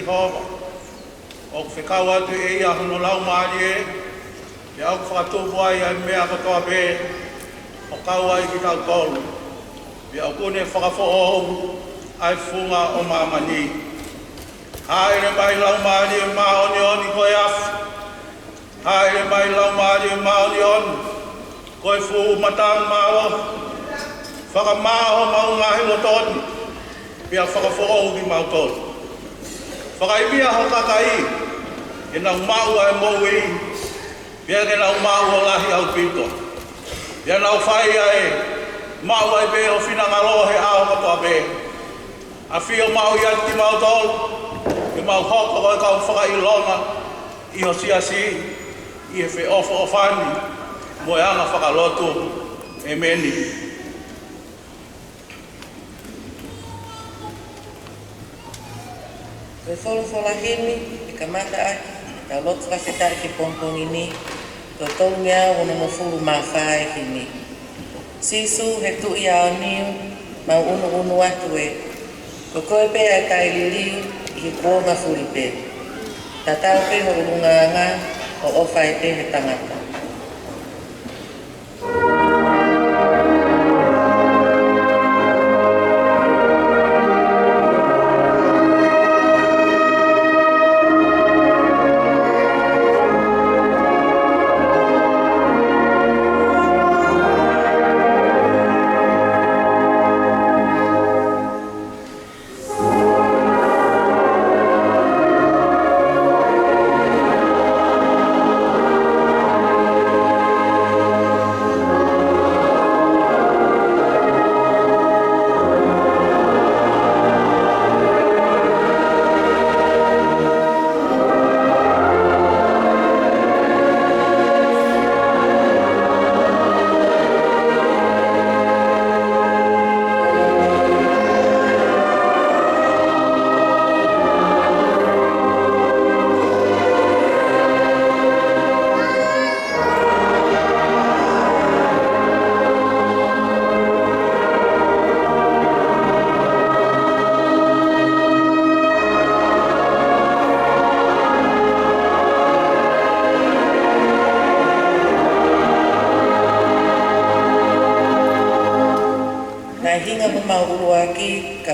hova. O whekau atu e ia hono lau maari e, e au whakatofu ai ai mea katoa be, o kau ai ki tau tolu. E au kone whakafo o ai funga o mamani. Haere mai lau maari e maoni oni koe afu. Haere mai lau maari e maoni oni. Koe fu matang mao. Whakamao maunga hilo toni. Pia whakafo o ki mau tolu. Whakaimia ho kakai. E nau mau ai moui. Pia ke nau mau o lahi au pinto. Pia nau whai ai. Mau ai be o whina ngalohe ao katoa be. A whio mau ian ki mau tolu. E mau hoko koe kau whakailonga. Iho siasi. I e whi ofo o whani. Moe anga whakalotu. E meni. Koe wholofola hini, e ka mata aki, ka lotu whaketa ki pongpongi ni, koe tolu mea wana mo furu maa whae hini. Sisu he tui ao niu, mau unu atu e, ko koe pe ai tai liliu, i he kuonga furi pe. Tatau pe ho urunga anga, o ofai pe he tangata.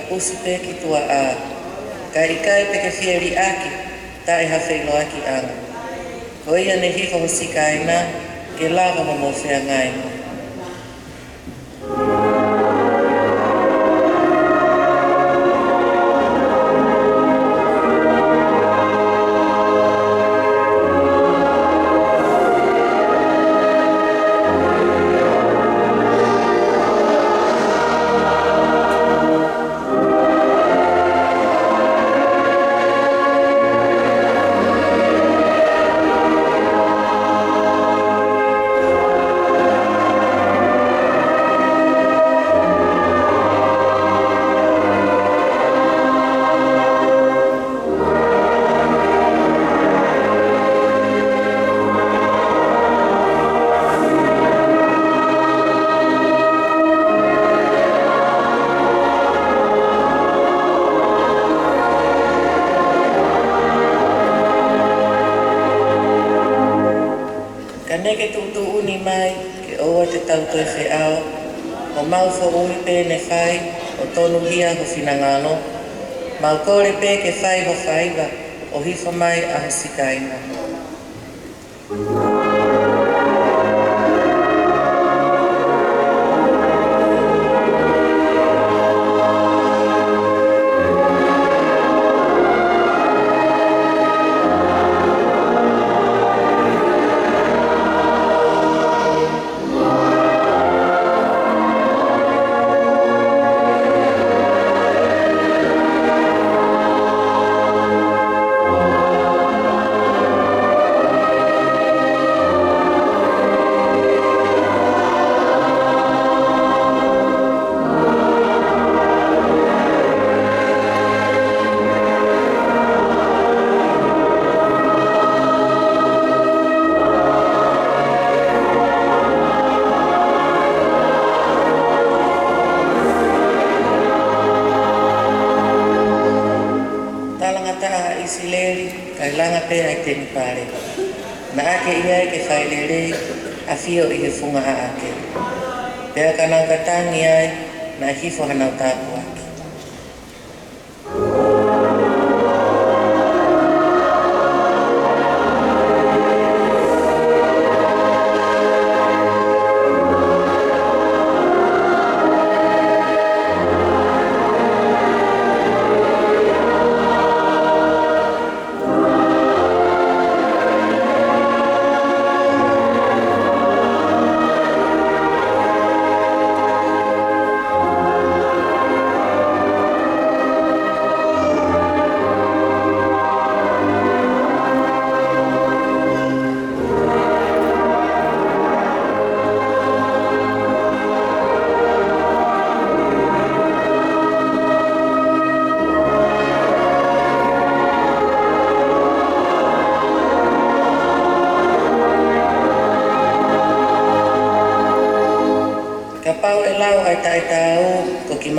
Pusi pe ki tua a. Ka ikai pe ke whieri aki, ta e hawhelo aki anga. Ko ia ne hiko hosika aina, ke lava mo mo whea ngaina. Neke tutu uni mai, ke oa te tau koe wheao, o mau whaui pē ne whai, o tonu hia ho whinangano, mau kore pē ke whai ho whaiva, o hifa mai a hosikaina. na ake ia ke whaelele a whio i he whunga a ake. Pea kanangatangi ai na hifo hanau tāpu ake.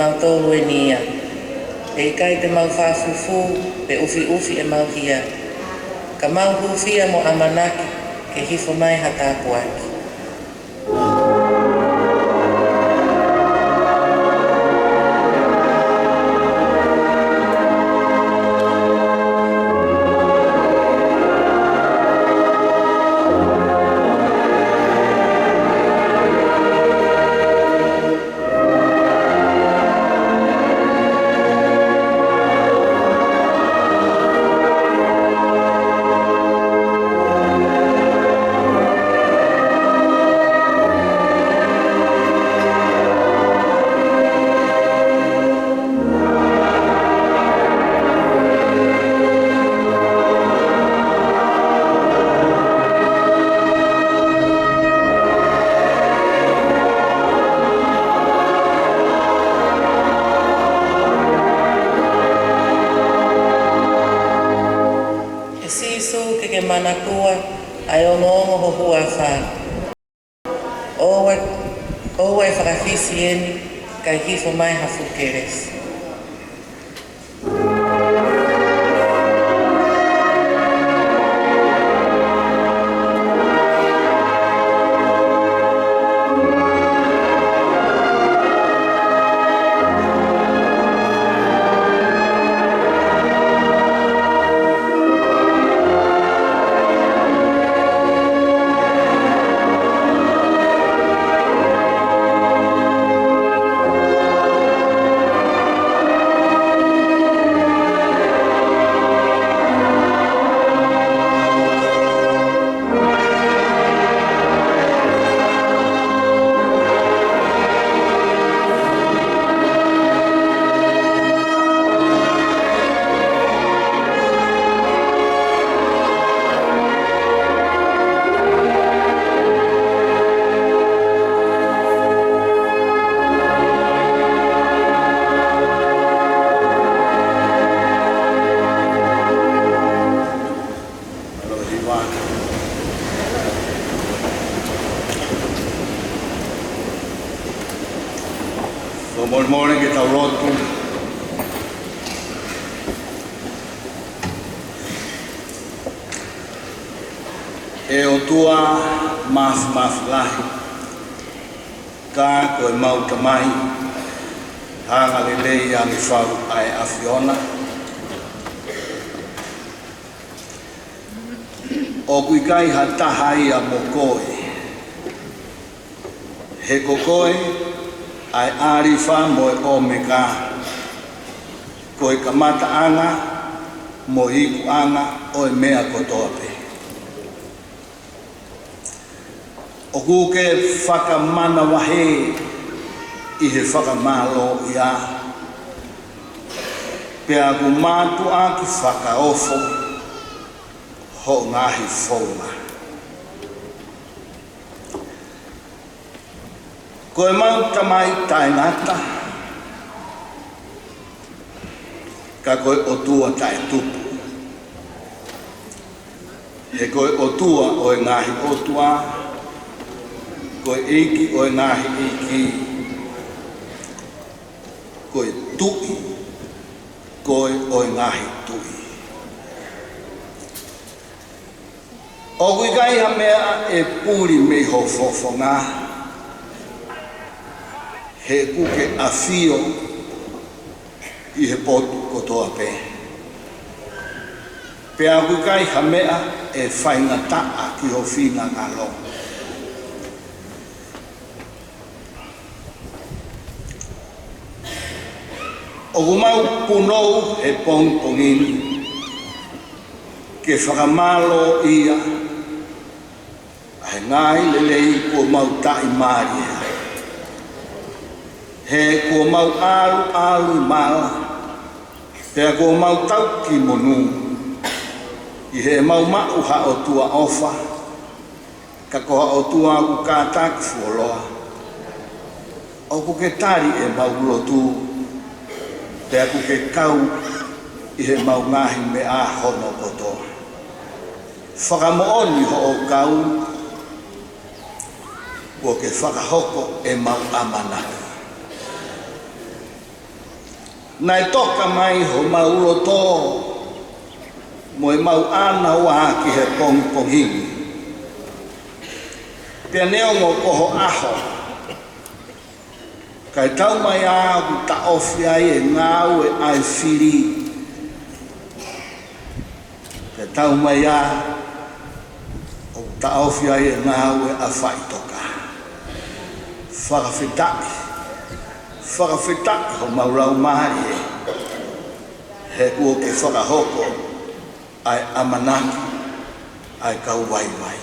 Mau tolu e nia, e kai te mau whawhufu, pe ufi e mau hia. Ka mau hufia mo amanaki, ke hifo mai hatapu aki. Manatua ai onongo ho hua wha. Owe whakawhisi eni kai hifo mai hafu keres. Moimoi ke tau rotu. E o tua mas lahi. Ka koe mau tamahi. Hanga lelei a mi whau ai a Fiona. O kui kai ha tahai a mokoe. He kokoe ai arifa mo o meka. Koe kamata anga mo hiku anga o e mea kotoape. O kuke whakamana wahe i he whakamalo ia. Pea ku mātu a ki whakaofo ho ngahi whaunga. Koe mau tamai tae ngata, ka koe otua tae tupu. He koe otua o e ngahi otua, koe iki o e ngahi iki, koe tui, koe o e ngahi tui. O wikai ha mea e puri me ho fofonga. He kuke afio I he potu kotoa pe. Pea wikai ha mea e whainga taa ki ho whina ngalo. O gumau punou he pongpongini ke whakamalo ia ai ngai lelei kua mau tai mari he kua mau alu mala pea kua mau tau ki monu I he mau mau ha o tua ofa ka koha o tua ku kātaki fuoloa o ku ke tari e mau lotu pea ku ke kau I he mau ngahi me a hono kotoa whakamooni ho o kau o ke whakahoko e mau amanaka. Nai toka mai ho mau loto mo e mau ana wā ki he pongpongingi. Pea neongo koho aho kai tau mai a ku ta ofi ai e ngau e ai whiri. Kai tau mai a o ta ofi ai e ngau e a whaitoka. Whakawhitai ho maurau maari e. He ua ke whakahoko ai amanaki ai kau waiwai.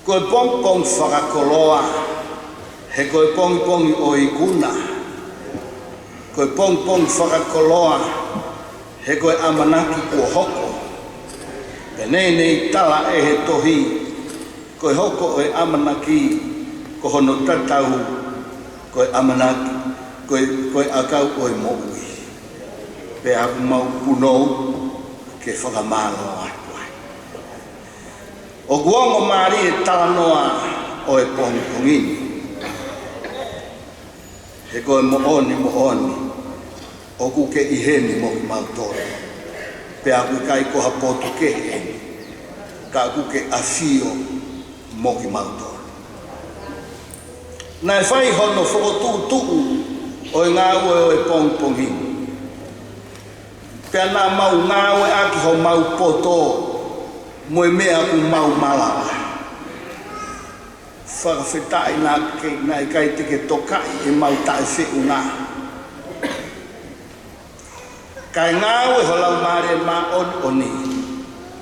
Koe pongpong whakakoloa he koe pongpongi o ikuna. Koe pongpong whakakoloa he koe amanaki kua hoko. Pe nei tala e he tohi koe hoko e amanaki ko hono tatau koe amanaki koe akau koe moui. Pe aku mau punou ke whakamalo atuai. O guongo maari e talanoa o e pongpongini. He koe mooni o ku ke iheni mo ki mautoro. Pe aku kai ko hapotu ke heni. Ka aku ke afio mo ki mautoro. Nai whai hono whakotu'u o e ngāwe o e pongpongini. Pea nā mau ngāwe aki ho mau poto mo e mea ku mau malawa. Whakawhitai nā kai teke tokai e mau tae whiunga. Kai ngāwe ho lau maare mā oni.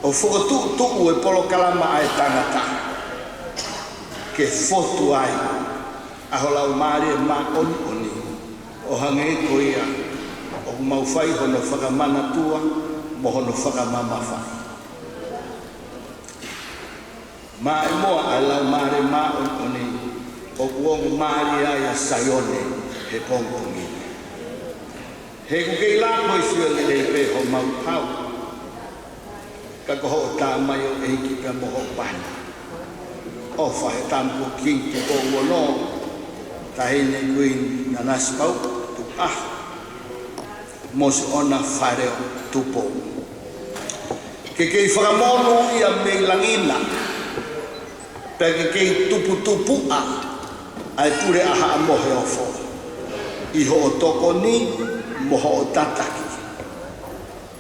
O whakotu'u e polo kalama ai tangata. Ke fotu ai. Aho lau maare mā oni. O hange ko ia. O mau whai hono whakamana tua, mo hono whakamama whai. Mā e moa ai lau maare mā oni, o kuongo maare ai a saione he pongpongi. He kukei lako I whio lelei pe ho mau pau, ka koho o tā mai o eiki ka moho pana. O whahe tampo kinki o uono, tahine kuin Nanasipau'u tu aho. Mos ona whareo tupo. Ke kei whakamonu ia mei langina. Pea ke kei tupu-tupua ai pure aha a mohe ofo. Iho o toko ni, moho o tataki.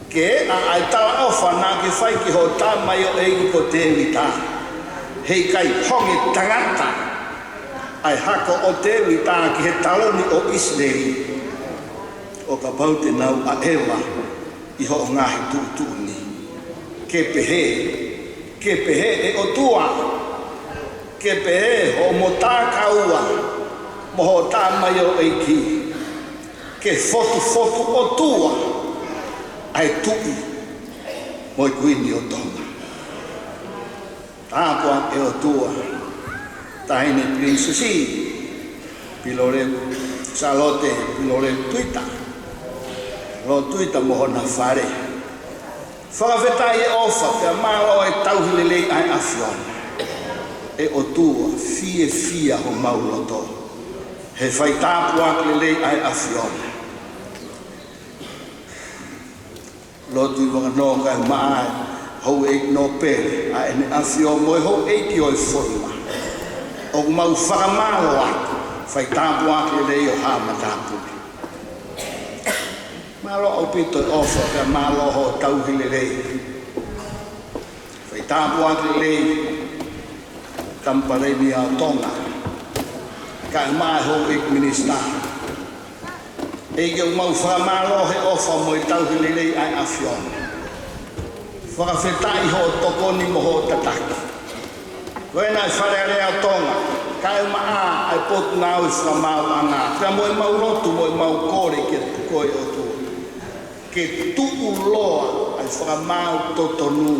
Ke ai tala ofa nā ke whai ki ho tā mai o eiki ko tewi tā. Hei kai hongi tangata. Ai hako o tewi tā ki he taloni o Israeli. O ka pau te nau a ewa I ho o ngahi tūtūni. Ke pehe e o tua. Ke pehe o mo tā kaua, mo ho tā mai o eiki. Ke fotu o tua, ai tui, mo I kuini o Tonga. Tāpua e o tua, tahine prinsesi, pilore salote, pilore tuita. Lo tuita mo hona whare. Whakawhetai e ofa, pia mālo e tauhilelei ai awhiona. E o tua, fia ho mauloto. He whai tāpua lelei ai awhiona. Lo tui waka no kai maa hou e no pere, a ene afio moe hou e ki oi forma. O mau whakamalo atu, whai tāpu ake lei o hama tāpu. Malo au pito ofa, ka malo ho tauhile lei. Whai tāpu ake lei, tamparemi a Tonga. Ka mai ho ik minister. Ege mau whakamalo he ofa moe tauhile lei ai afio. Whakawhetai ho tokoni mo ho tataki. Koena i wharearea Tonga, kai maa ai potu ngau i whamau anga. Pea moe mau rotu, moe mau kore ke tukoi o tu. Ke tuku loa ai whakamau totonu,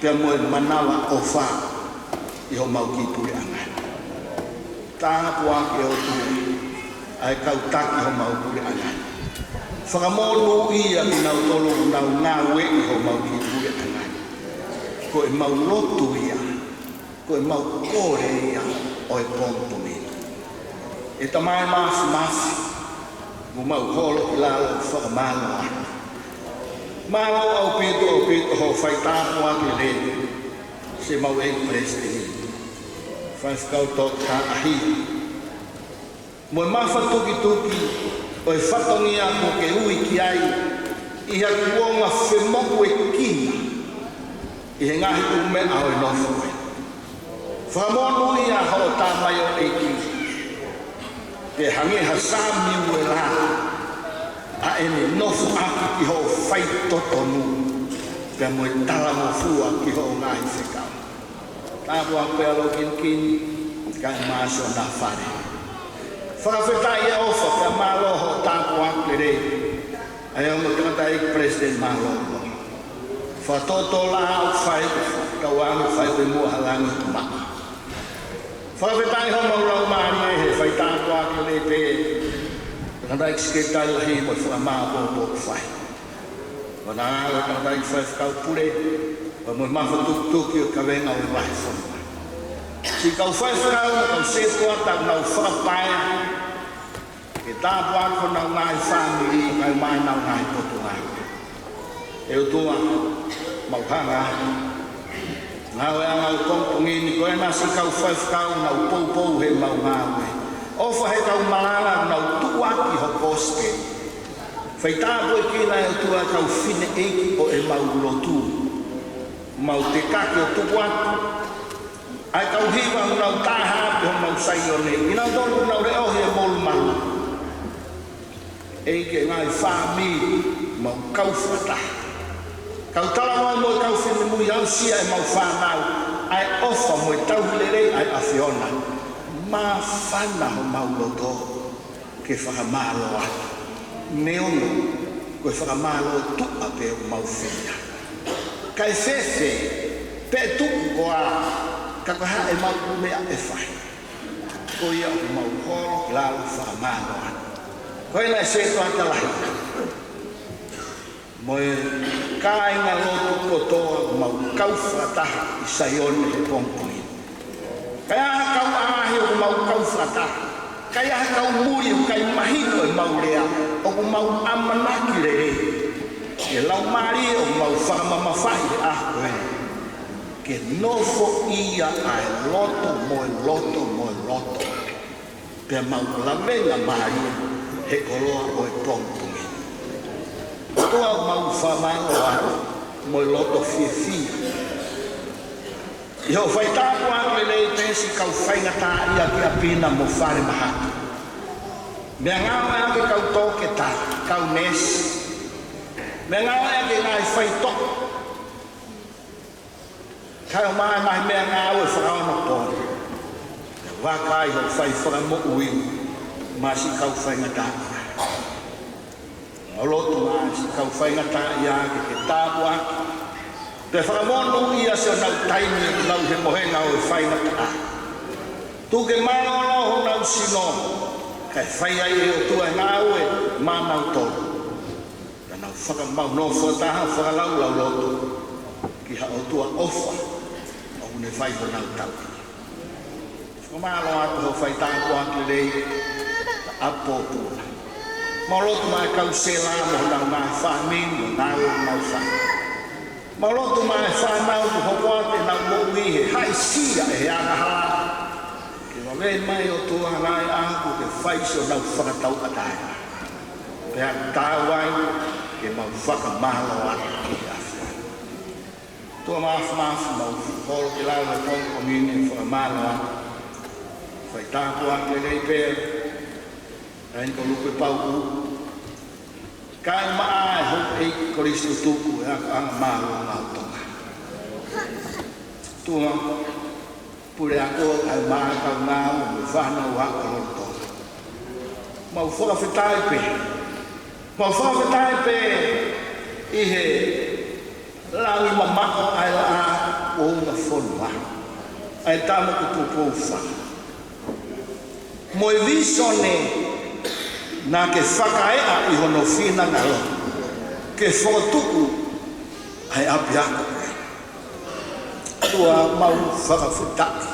pea moe manawa o wha i ho mau kipuri anga. Tāpu ake o tu, ai kautaki ho mau kipuri anga. Whakamonu ia ki nau tolo nau ngāwe i ho mau kipuri anga. Ko e mau lotu ia. Ko e mau kore ia o e pompumi. E tamai mafi, mo mau holo i lalo whakamalo a. Malo au pito ho whaitapu ake le, se mau e prestini. Whaiskau tō ka ahi. Mo e mawha tuki, o e whatongi a ko ke ui ki ai, i haki wonga whemoku e kina, i he ngahi ume a o e nofu e. Whamonu ia hao tāmai o eiki. Te hange ha sāmi ue rā. A ene nofu aki ki ho whai totonu. Pea moe tala mo fua ki ho ngāi whekau. Tāpua pea lo kin, kai māsio nā whare. Whakawhetai e ofa pea mālo ho tāpua ki rei. Ai o mo tangata ik president mālo. Whatoto la au whai, kawangu whai pe mua halangi tumaa. Whakawhetai ho maulau maari e he whaitāku ake le pe. Tangata ik sketai lahi mo whakamāpo o whai. Wana ngāo tangata ik whaifkau pure, wa mo mawha tuki o kawenga o wahi whanua. Si kau whaifkau, kau setua tau nau whakapaia, ke tāpu ako nau ngai whamiri, kai mai nau ngai potu ngai. E utua, mauhanga, ngau e ngau kompungi ni koe nasi kau whaifkau nau pou he mau ngāwe. Ofa he kau malanga nau tuaki ho poske. Whaitāpu e kina e utua kau whine eiki o e mau lotu. Mau te kake o tukuatu. Ai kau hiwa nau tāhapi ho mau saione. Inau tolu nau reo he molu malu. Eike ngai whāmi mau kau whataha. Kau tala mau mo kau whine mui au sia e mau whanau. Ai ofa mo i tauhilere ai awhiona. Ma whana ho mau loto ke whakamalo atu. Neono koe whakamalo tua pe o mau whina. Kai whewhe pe tuku koa kakaha e mau kumea e whai. Ko ia o mau horo lalo whakamalo atu. Koe nai se toa ka lahi. Moe kāinga lotu kotoa mau kau whataha i saione he pongpungi. Kai aha kau ahi o mau kau whataha. Kai aha kau muri o kai mahino e mau rea o mau amanaki rere. E lau mari o mau whakamamawhai e aho e. Ke nofo ia ai loto moe loto. Pea mau lawenga mari he koloa o e pongpungi. Toa mau whamano aro, moi loto fie. Iho whaitāpu ake lei tesi kau whaingata ia ki a pina mo whare mahatu. Mea ngāo ake kau tōke tā, kau nesi. Mea ngāo ake ngai whaitok. Kai o mai mea ngāo e whakaona pōne. Wakai ho whai whakamo uiu, masi kau whaingata ia. O lotu maa si kau whaingata ia ke tāpu aki. Te whakamono ia se o nau taimi nau he mohenga o e whaingata a. Tuke mana o nau sino, kai whaia i o tua ngāu e mānau tōru. Ka nau whakamau no whataha whakalau lau lotu, ki ha o tua ofa, o une whaiho nau tau. Whakamalo atu ho whaitāpu aki rei, ka apo pūna. Malotu mai kau se la mo nau ngā whamin, mo nau mau whai. Maloto mai whanau ku hopoate na moui he haisia he anahala. Ke wale mai o tua rai aku ke whaiso nau whakatau atai. Pea tāwai ke mau whakamalo atu ki awhia. Tua maafu mau holo ke lau na tong komini whakamalo atu. Whai tāpu ake rei pēr. Rain ko lupe pau u. Kai maa e hok e koristo tuku e ako anga maru ngā tonga. Tua pure ako kai maa kau ngāo me whanau haka hon tonga. Mau whakawhetai pe. Mau whakawhetai pe i he langi mamako ai la a o unga whonua. Ai tāma ku tūpou wha. Mo e visone na ke whakaea i hono whina ngalo. Ke whakatuku ai api ako. Tua mau whakawhetai.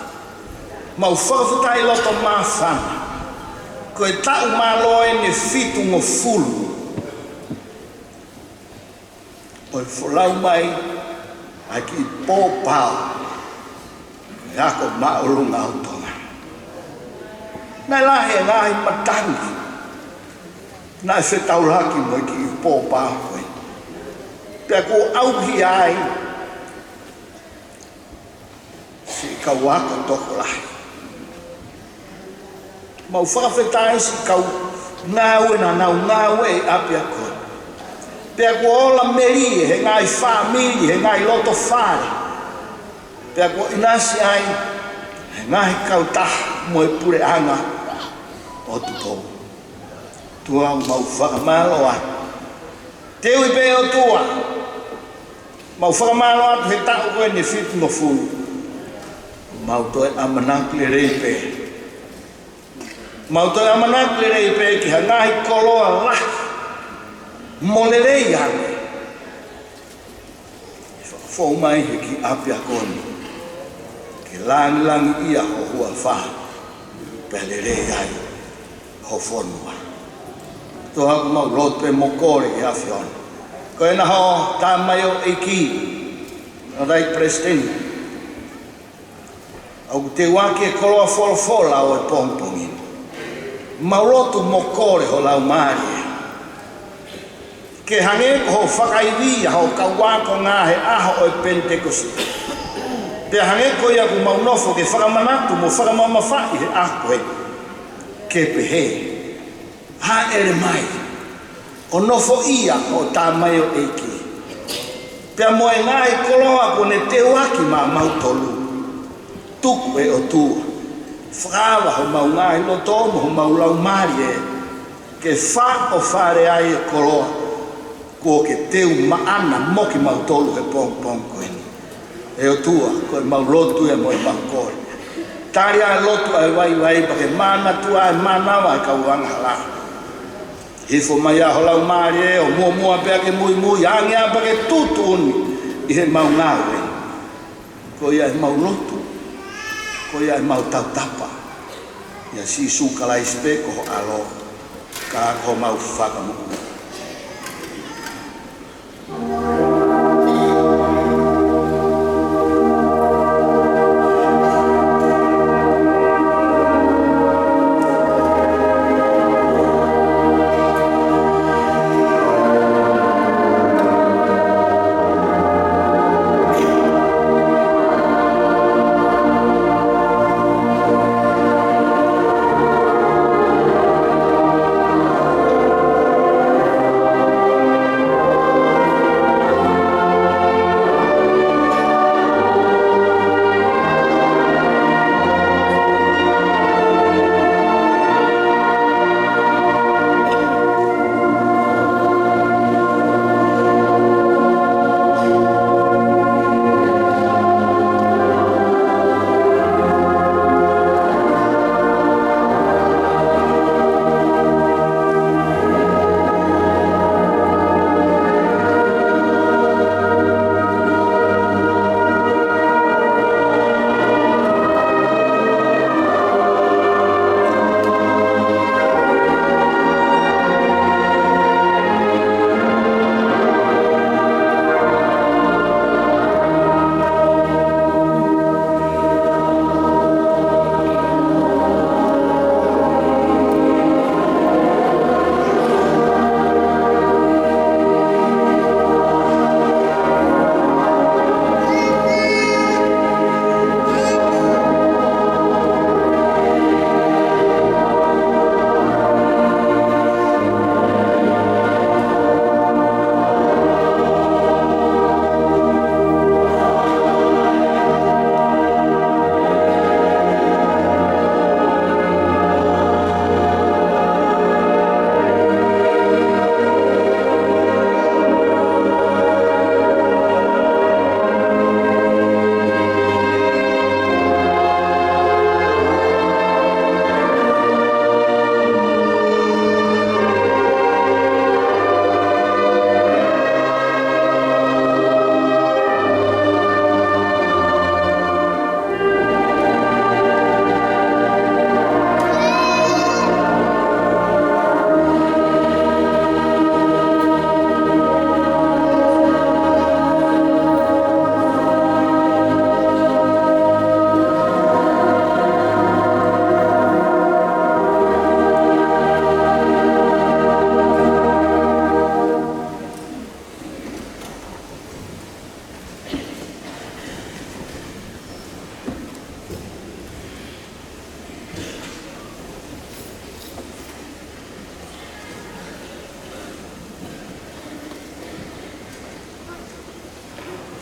Mau whakawhetai loto māwhana. Ko e tau māloe ne whitu ngō fulu. O e wholau mai ai ki pōpau. E ako maurunga o tonga. Nai lahe ngahi matangi. Nai whetau laki mo ki pōpau koe. Pea ko auhi ai. Si kau ako toko lahi. Mau whakawhetai si kau ngāwe na nau ngāwe e api a koe. Pea ko ola meri he ngai whamiri, he ngai loto whare. Pea ko inasi ai, he ngai kau taha mo e pure anga o tukou. Tua mau whakamalo atu. Teu i pe o tua. Mau whakamalo atu he tau koe ni whitu no fulu. Mau toi amanakle rei pe. Mau toi amanakle rei pe ki ha ngahi koloa lahi. Molerei ane. Fou mai he ki api a koni. Ki langi ia ho hua wha. Pelerei ai ho whonua. Tō haku mau rote mokore ki awhi ona. Ko e na ho tā mai o eiki. Na rai presidenti. Au te wake e koloa wholofola o e pongpongi. Mau roto mokore ho lau maari. Ke hange ko ho whakaiwia ho kawako ngā he aho o e Pentekoste. Te hange ko ia ku maunofo ke whakamanatu mo whakamamawhai he aho e ke pehe. Ha ere mai, o nofo ia o tā mai o eiki. Pea mo e ngā e koloa ko ne te waki ma mautolu. Tuku e o tua. Whakawa ho mau ngā hino tōmo ho mau lau mari e. Ke wha o whare ai e koloa. Ko ke teu maana moki mautolu he pong koeni. E o tua, ko e mau lotu e mo e makore. Tari a lotu ai wai pa ke mana tua e manawa e kauanga hala. Hifo mai a holau maari e o mua pea ke mui ange a pa ke tutu uni i he mau ngāwe. Ko ia e mau lotu. Ko ia e mau tautapa. Ia si sukala i speko ho alo. Ka ho mau whakamuku.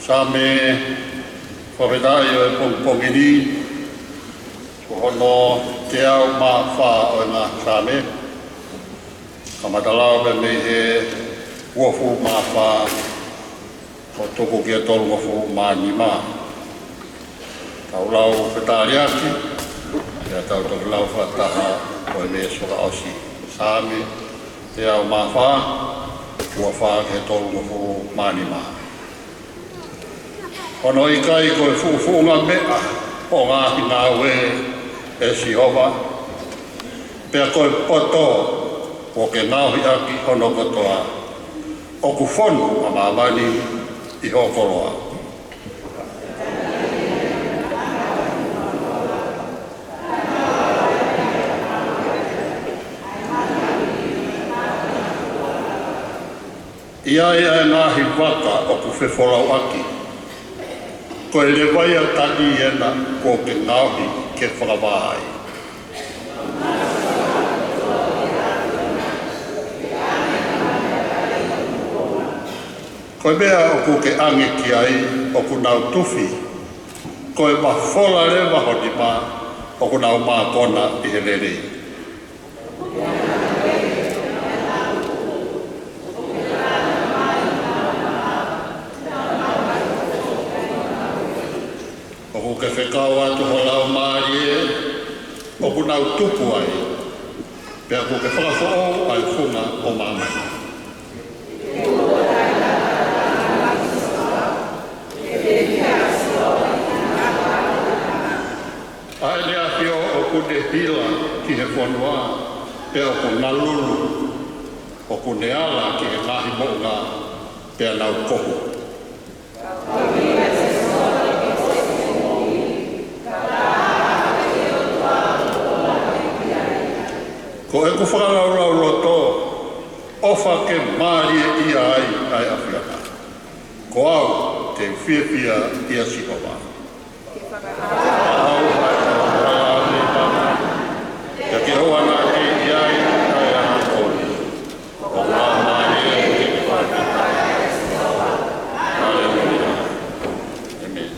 Same whawhetai o e pongpongini, hono te au mā wha o ngā same. Ka matalau me me he uafu mā wha o toko kia tolu uafu mā nima. Tau lau whetari ati, ia tau toki lau whataha o e me soka osi. Same te au mā wha, ua wha ke tolu uafu mā nima. Ono i kai koe fuufunga mea o ngāhi ngā ue e Sihova. Pea koe poto o ke ngāhi aki hono katoa o ku whonu a māmani i hokoroa. Ia e ngāhi waka o ku whewholau aki. Ko e le vai a tani ena ko ke ngāhi ke whakawahai. Ko e mea o ko ke ange ki ai o ku nau tuwhi. Ko e ma whola rewa honi ma o ku nau mā kona i he rere. O ke whekau atu ho lau maari e, o ku nau tupu ai, pea ko ke whakawhao ai whunga o mamai. Ai lea hio o ku ne hila ki he whanua, pea o ku nalulu, o ku ne ala ki he ngahi mo'unga, pea nau kohu. Ko e ku whakalau loto, ofa ke maari e ia ai awhiaka. Ko au te whiawhia ia Sihova. Au hai whakalau mana, te ke hoana ke ia ai ahakoni. Ko ngā maari e ke whakita ia Sihova. Hallelujah. Amen.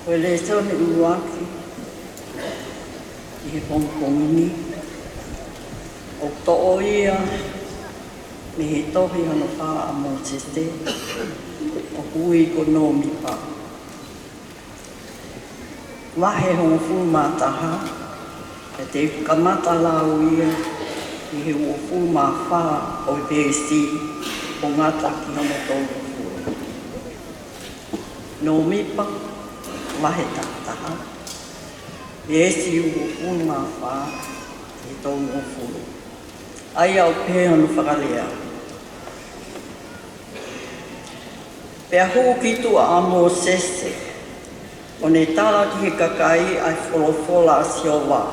Koe le tone uruaki i he pongpongini. O to'o ia me he tohi hana wha a mō te o kui ko nō mipa. Wahe hongo fu mātaha e te kamata lau ia i he o fu mā wha o i pēsi o ngata ki hana tōru fu. Nō mipa wahe tātaha. E esi uo unu mā whā e tōngu o furu. Ai au pē anu whakalea. Pea hou ki tua amo sese, o ne tāra ki he kakai ai wholofola si o wā.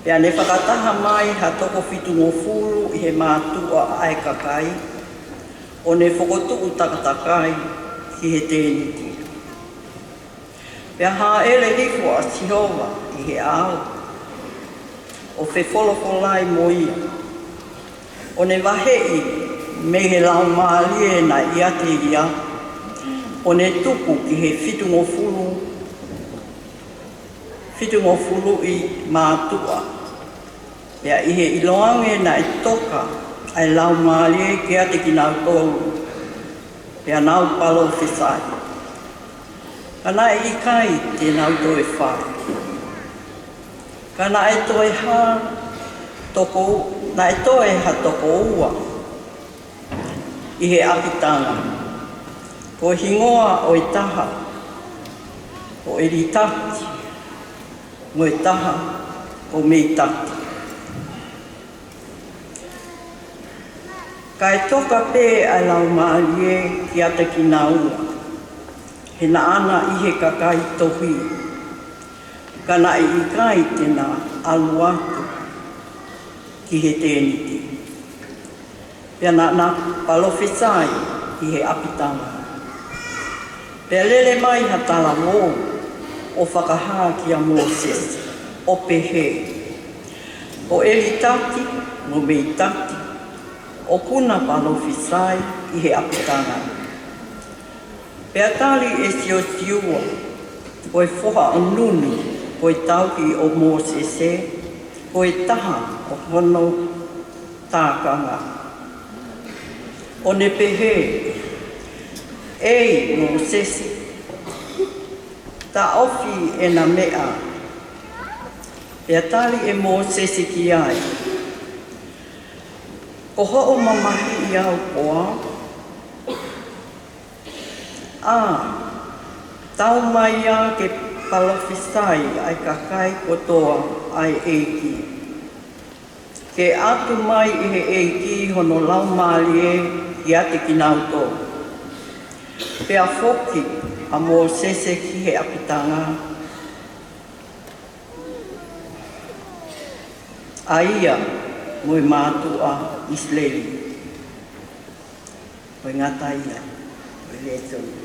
Pea ne whakataha mai ha toko fitu ngō furu i he mātua ai kakai, o ne whokotu utakatakai ki he tēniti. Pea hā ele hiku a Sihova i he ao, o whewholofolai mo ia. O ne wahei me he lau maalie na i ate ia, o ne tuku ki he fitu ngō fulu i mātua. Pea i he iloange na i toka ai lau maalie ki ate ki nau tōru, pea nau palo whisai. Kana e kai te nau to e whā. Kana e to e ha toko, na e to e ha toko ua. I he apitanga. Ko hingoa o e taha. O e ri tati. Mo e taha o me i tati. Ka e toka pē a lau maali e ki ata ki nā ua. He na ana i he kakai tohi. Ka na i kai tēnā alu atu ki he tēniti. Pea na palofesai i he apitanga. Pea lele mai ha tala mō o whakahā ki a Moses, o pehe. O eli tati, mo mei tati. O kuna palofesai i he apitanga. Pea tali e siua, ko e whoha o nunu, ko e tauki o Moses e, ko e taha o hono tākanga. O ne pehe, ei Moses, ta ofi e na mea. Pea tali e Moses ki ai. Ko ho'o mamahi i au koa. Tau mai a ke palofisai ai kakai kotoa ai eiki. Ke atu mai i he eiki hono lau maali e i ate ki nauto. Pea foki a Moses ki he apitanga. A ia mo i mātu a Isleli. Ko i ngata ia. Ko i leto ia.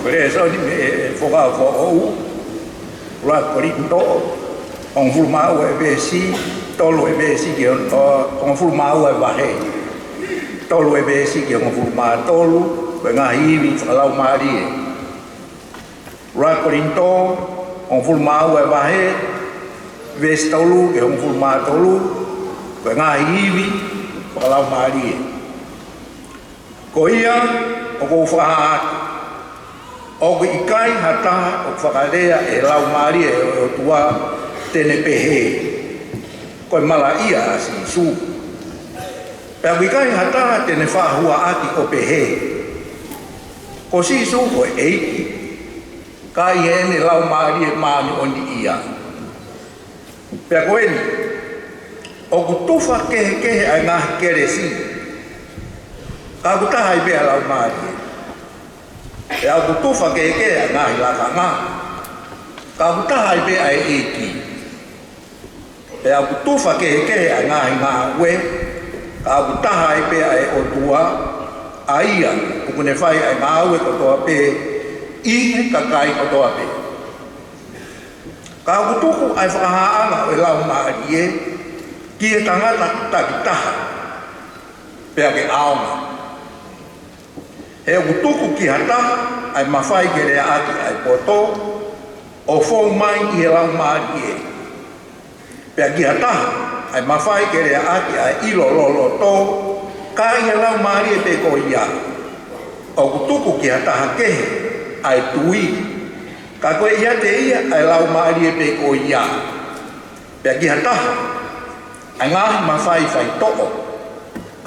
Kore so ni me foka o ra korinto on fulma o besi tolo e besi ki on fulma o va he tolo e besi ki on fulma tolo nga hivi falau mari ra korinto on fulma o va he ves tolo ki on fulma tolo nga hivi falau mari ko ia o ko fa o ko ikai hata o whakarea e lau maari e o tua tene pehe koe mala ia si su pea ko ikai hata tene whahua ati o pehe ko si su ko eiki kai ene lau maari e maani oni ia pea ko eni o ko tufa kehe ai ngahi kere si ka ko taha i bea lau maari e au kutufa ke ngahi laka ngā. Ka kutaha i pe ai eki. E au kutufa ke ngahi ngā ue. Ka kutaha i pe ai o tua aia. Kukune whai ai ngā ue kotoa pe. Ihe kakai kotoa pe. Ka kutuku ai whakahaanga o e lau maari e. Ki e tangata takitaha. Pea ke aonga. He utuku ki hata ai mawhai ke rea ati ai poto o fōu mai i he lau maari e. Pea ki hata ai mawhai ke rea ati ai ilo lolo tō ka i he lau maari e pe ko ia. O utuku ki hata hakehe ai tui ka koe ia te ia ai lau maari e pe ko ia. Pea ki hata ai ngahi mawhai whai toko.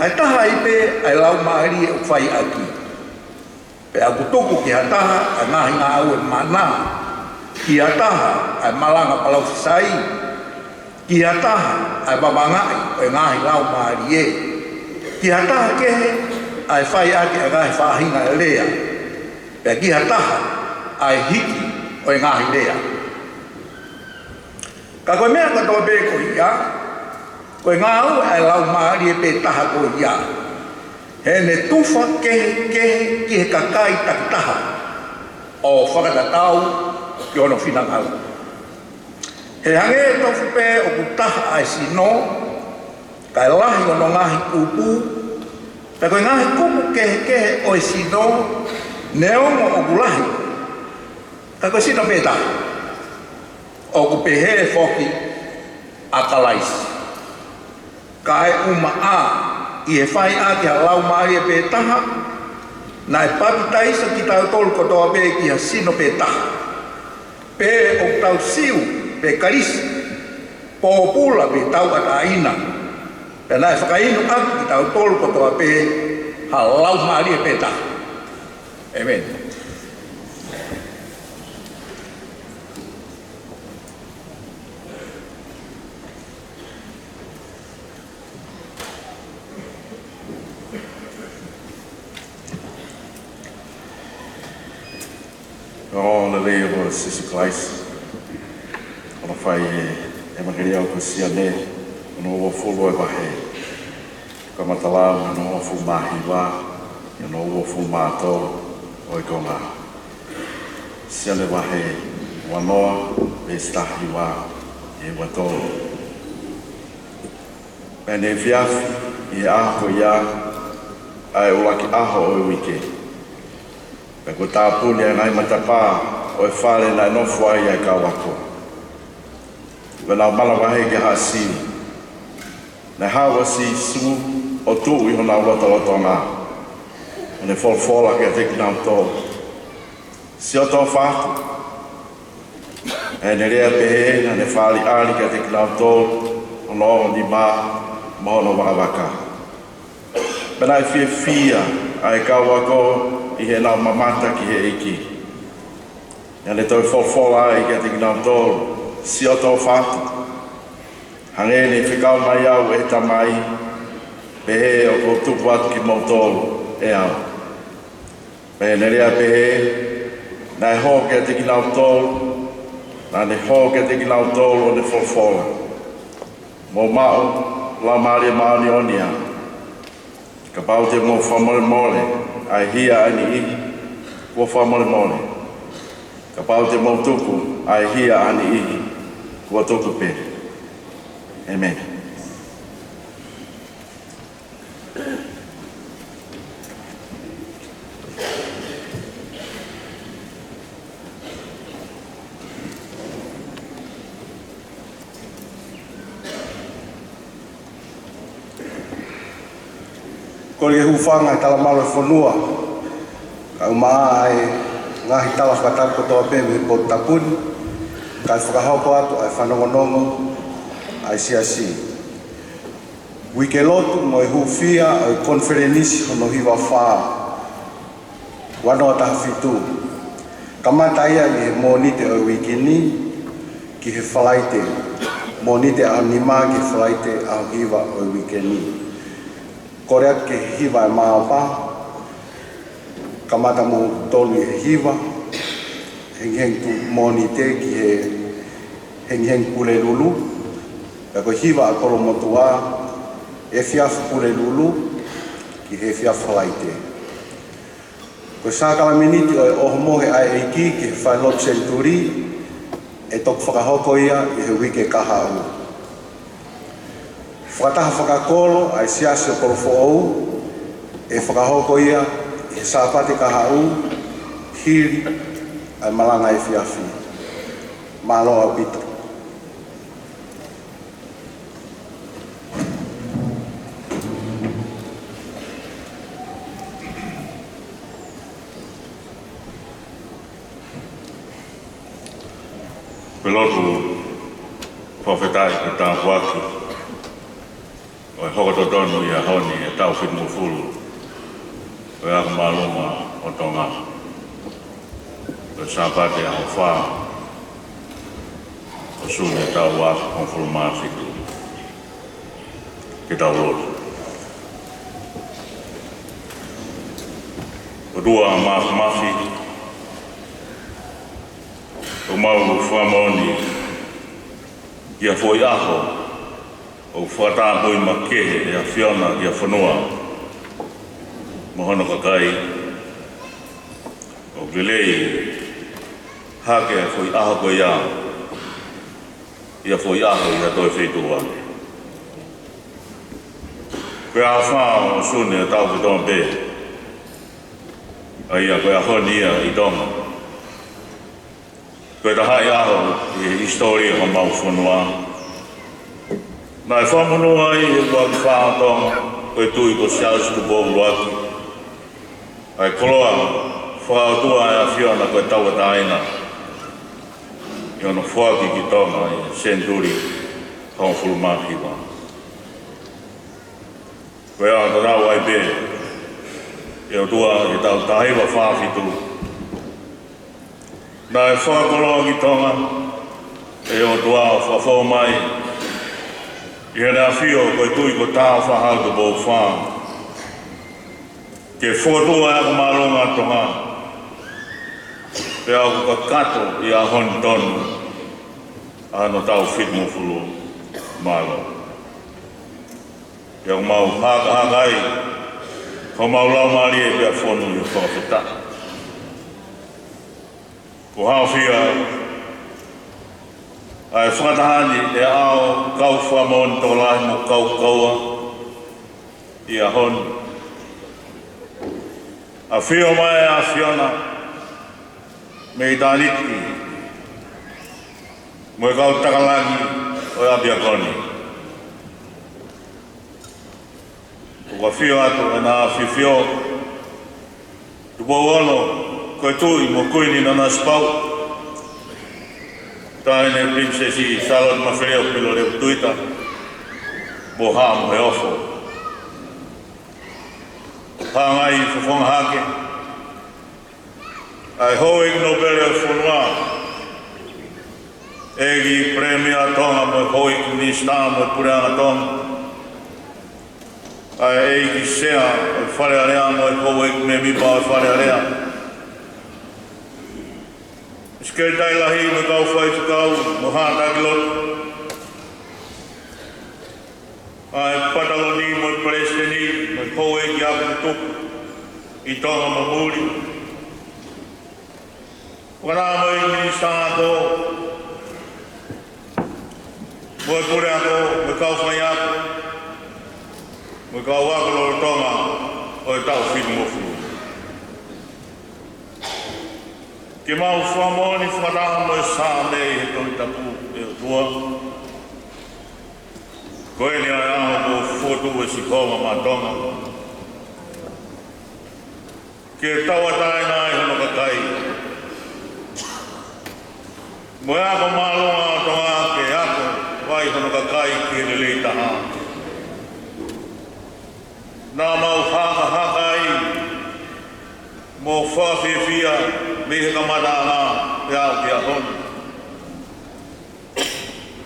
Ai taha i pe ai lau maari e whai aki. Pe a kutuku ki hataha a ngahi ngā au e mana. Ki hataha ai malanga palau sisai. Ki hataha ai babangai o e ngahi lau maari e. Ki hataha kehe ai whai ake a ngahi whahinga e lea. Pe ki hataha ai hiki o e ngahi lea. Ka koe mea katoa pe ko ia. Koe ngā au ai lau maari e pe taha ko ia. He ne tufa ki he kakai takitaha o whakatatau ki ono whinangau. He hange e tofu pē o kutaha ai sino, kai lahi ono ngahi kupu, pe koe ngahi kupu kehe o e sino, ne ongo o kulahi, ka koe sino pēta, o kupehe foki akalaisi. Ka e uma a, i e whai ake a lau maari e pē taha, na e patu taisa ki tau tolu kotoa pē ki a sino pē taha. Pē o tau siu pē karisi, pōpula pē tau ata aina. Pē na e whakainu aku ki tau tolu kotoa pē ha lau maari e pē taha. Amen. O le leo o Sisi Kleis, o na whai e makiri au kusia ne, o na ua fulu e wahe. Ka matalau, o na ua fu mahi wā, o na ua fu mātō o e konga. Sia le wahe, wanoa, e stahi wā, e watō. Pene fiafi, i e aho ia, ai ulaki aho o e wike. Pe ko tāpuni e ngai matapā o e whare nai nofu ai e kawako. Wena o malawahe ke hasi. Nei hawa si su o tu i hona lota loto ngā. O ne folfola ke te kinau tō. Si o tō whātu. E ne rea pehe na ne whāli ali ke te kinau tō. O no ni mā mohono wakawaka. Pena e fia ai kawako I he nau mamata ki he iki. Ia le tau folfola ai kia te kinau tōru, si o tō whātu. Hange ne whikau mai au e tamai, pehe o ko tupu atu ki mau tōru e au. Pehe ne rea pehe, na e hō kia te kinau tōru, na ne hō kia te kinau tōru o ne folfola. Mō mau, la maari maani onia. Ka pau te mō whamore mole, ai hia ani ihi, kua wha mole mole. Ka pau te mautuku ai hia ani ihi kua tuku pe. Amen. Ko le hufanga tala malo e whanua. Ka umaa ai ngahi tala whakatapu toa pewe po tapuni. Ka whakahaupo atu ai whanongonongo ai siasi. Wike lotu mo e hufia ai konferenisi hono hiwa whaa. Wanoa taha fitu. Kamata ia ni he monite o wikini ki he whalaite. Monite a nima ki whalaite a hiwa o wikini. Korea ke hiwa e maopa, kamata mo tolu e hiwa, heng tu monite ki heng pule lulu, e ko hiwa a kolo motua, e fiaf pule lulu, ki he fiaf halaite. Ko sākala miniti o e ohomohe ai eiki ki he whailot Centenary, e tok whakahoko ia i he wike kaha u. Whakataha whakakolo ai siasi o kolo fo'ou, e whakahoko ia i he sāpati kaha u, hiri ai malanga e fiafi. Malo au pito. Pelotu profetai ki tāpu aki. O e hokototonu ia honi e tau whitmu fulu. O e ako maluma o Tonga. O e sāpate a o whā. O suni e tau wāka kon fulu maa whitu. Ki tau lotu. O dua a mafi. O mau whamoni ia foi aho o whata hoi makehe ia whiona ia whanua mohono kakai o gelei hake foi aho ko ia foi aho ia toi whetua koe a wha o sune a tau whiton pe a ia koe a honi ia I Tonga koe tahai aho I historia ho mau whanua. Nā e whamunua I e waki whātonga, koe tui ko siaus tu bōru aki. Ai koloa, whātua e a whiona koe tau e tāina. I ono whaki ki Tonga I Centenary, hong furu māhiwa. Koe a ta rau ai pē, e o tua e tau tāhiwa whāwhitu. Nā e whakoloa ki Tonga, e o tua o whawhau mai, I hana whio koe tui ko tā whahau te bō whā. Ke whotua e ako māronga Tonga, pe ako ka kato I a honi tonu, ano tau whitmu fulu mālo. Ke ako mau haka ai, ko mau lau maari e pia whonu I whakawhita. Ko hao whia, ai whakatahani e ao kau whamon tō lai mo kau kaua I a hon. A whio mai a whiona me I tāniti mo e kau takalangi o e apia koni. Ko ka whio atu e nā whiwhio tupo ono koe tui mo kuini Nanasipau'u. Taine prinsesi salon mawhereo pilo reo tuita, mo hāmo he ofo. Pāngai whawhonga hake, ai hoing nobele whanua, egi premia Tonga mo hoing ni star mo pureanga Tonga, ai egi sea o wharearea mo hoing me mipa o wharearea. Skei tai lahi me kau whai te kau, mo hātaki lotu. Ai pataloni mo preseni, mo koe ki apu tuku, I Tonga mo muri. Wala mo yung minista ako. Mo kure ako, mo kau fai ako. Mo kau ako lo Tonga o tau fitu mo fu. Ke mau whamoni whara mo sa me he Tongatapu e o tua. Koe ni ai aho mo fotu e si koma ma Tonga. Ke taua tae nai hono kakai. Mo e ako malonga o Tonga ke ako vai hono kakai ki le le taha. Nā mau haka ai mo whawhiwhia me he kamaranga e au ki a honu.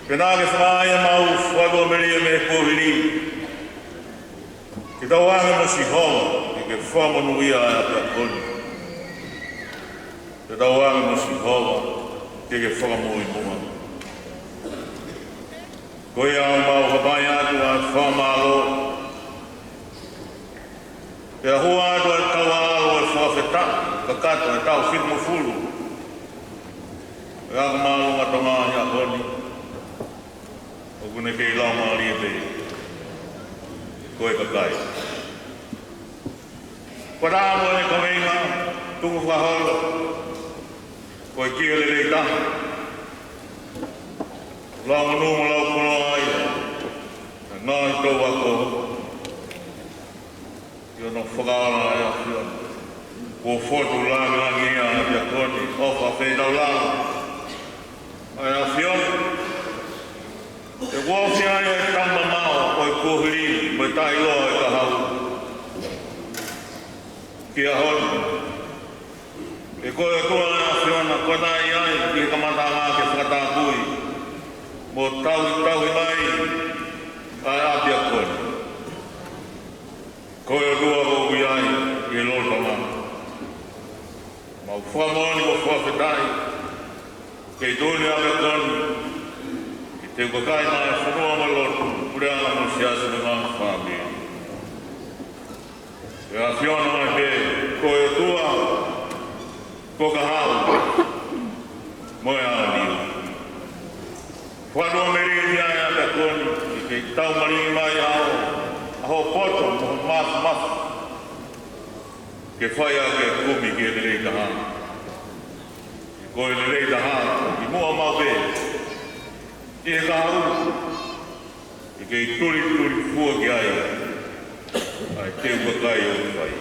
Pena ke whaaia mau whago meria me kohiri. Ki tau anga mo si hoa e ke whamonu ia e a honu. Ki tau anga mo si hoa e ke whamoi mua. Koe au mau hapai atu a whamalo. Pea hoa atu a tau alo e whawheta, ka kato e tau whitmo fulu. E ako malo ngā tonga ia honi. O kune kei lau maari e pe. Koe ka kai. Kora mo e ka weinga, tungu whaholo. Koe kia le rei taha. Lau manu mo lau kono ai. Ngā i tau ako. Yo no whakaara e a whiona. Ko fotu langi ia e a koni, ofa whenau langi. Ai a whiona. E wawhia e tamba mao o e kohiri, mo e tai loa e ka hau. Ki a honi. E koe e kua e a whiona, koe nai ai, ki ka matanga ke whakatāpui. Mo tau i mai, ai a pia koni. Koe o rua o uiai i e lorta mana. Mau whamoni o whawhetai, kei tōni a me koni, ki te ukakai mai whanua ma lorta, pure ana mo siasa me ngā whāmi. E a whiona mai pe, koe o tua, ko ka hau, mo e ana niu. Whanua me ringi ai a me koni, ki kei tau maringi mai ao, aho poto mo mas ke whai a ke kumi ki e le rei taha. Ko e le rei taha, ki mua mau pe. I e ka hau, i kei turi fua ki ai. Ai te ukakai o whai.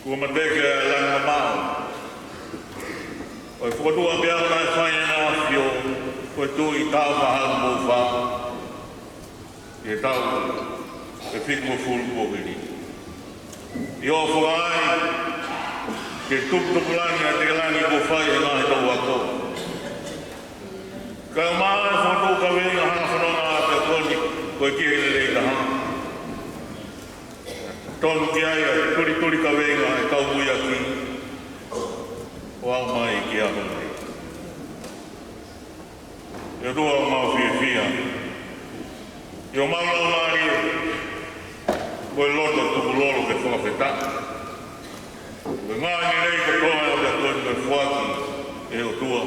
Kua mateke a langa mao. Oi whakatua pia nai whai e nā whio, koe tu i tau whaharu mō wha. E tau, e whitmo fulu kohiri. I o whaai, ke tupulangi a te langi ko whai e ngahi tau ako. Ka maa e whakatau ka wenga hana whanonga a te koni, koe ki he lei taha. Tonu ki ai a turi ka wenga e kau mui aki. O au mai ki a honi. E rua o mau whia. Yo maula mari koe loto tuku lolo ke whakawheta. Koe ngā ni rei ko toa o te koni koe whaki e o tua.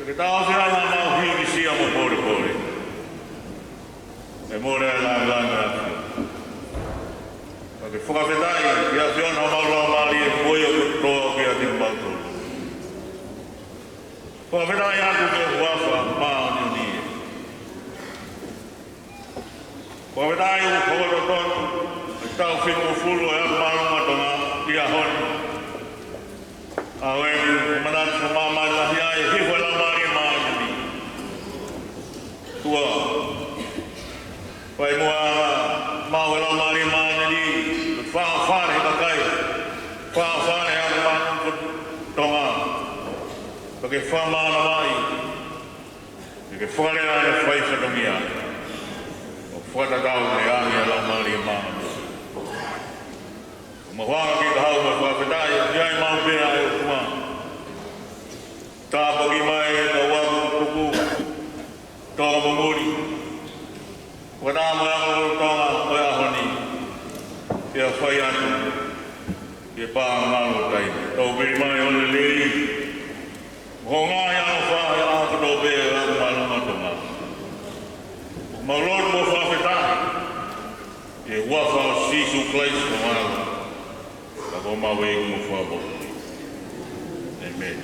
Ke tau se ai hana mau hiki sia mo pore. E more ai langa atu. Ke whakawhetai, ki a whiona maula mari e koe o te toa ke a te mbautu. Whakawhetai atu ke huafa maa ni ni. Kua whetai u kōro tonu, e tau whitmo fulu e atu marunga tonga ki a honi. A wenu, manatu sa mamai lahi ai, hifo la mari maani ni. Tua, pai mua mau la mari maani ni, whaafare ka kai, whaafare atu marunga tonga. Pake whamana mai, ke whare ai e whaifatongia. Whata tau me angi a lau mari e maa. Mawhanga ki ka hau me whawhetai, iai mau pēra e o kuma. Tāpaki mai e ka waku tuku, toa mamuri. Wata mo e ako tonga o e ahoni. Ke a whai atu, ke pā ngalo tai. Tau mai o le lei. Ho ngā iau whae a kato pēr a kumalunga tonga. Maulor mo whawhetahi. E wafa o sisu kleis o malu. Ka ko mawe i mo whabo. Amen.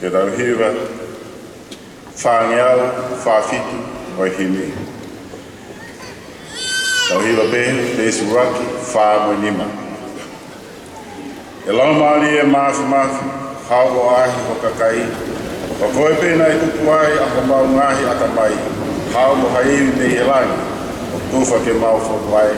Ke tauhiwa, whāngiau, whāwhitu, o himi. Tauhiwa pe suraki, whāmoinima. E lau maari e mafi, hau o ahi o kakai. O koe pēnā i tupu ai a ko mau ngahi ata mai. Hau mo haiwi nei e langi, o tuwha ke mau whoku ai.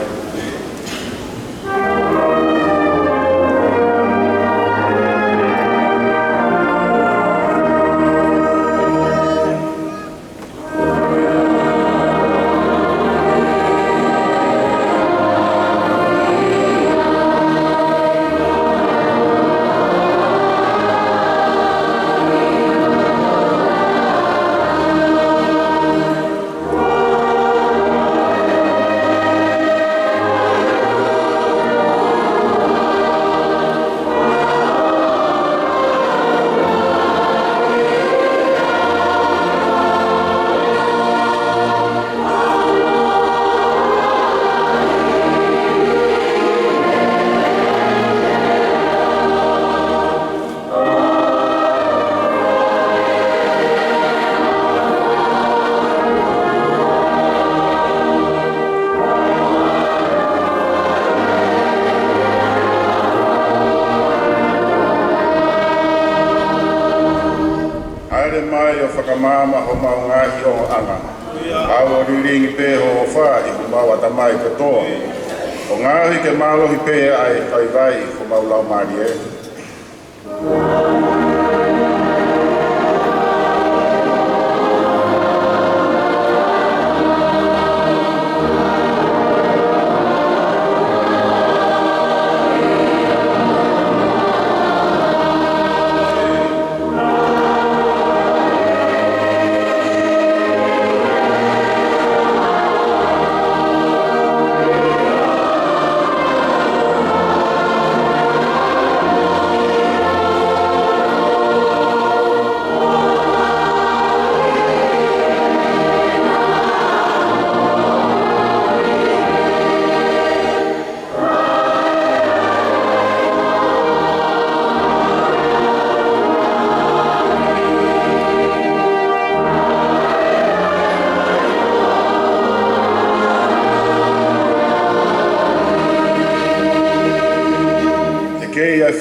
Whakamama ho mau ngahi o anga. Hau o riringi pē ho whā i ho mau atamai katoa. O ngahi ke mālohi pē ai whaiwai ho mau lau maari e.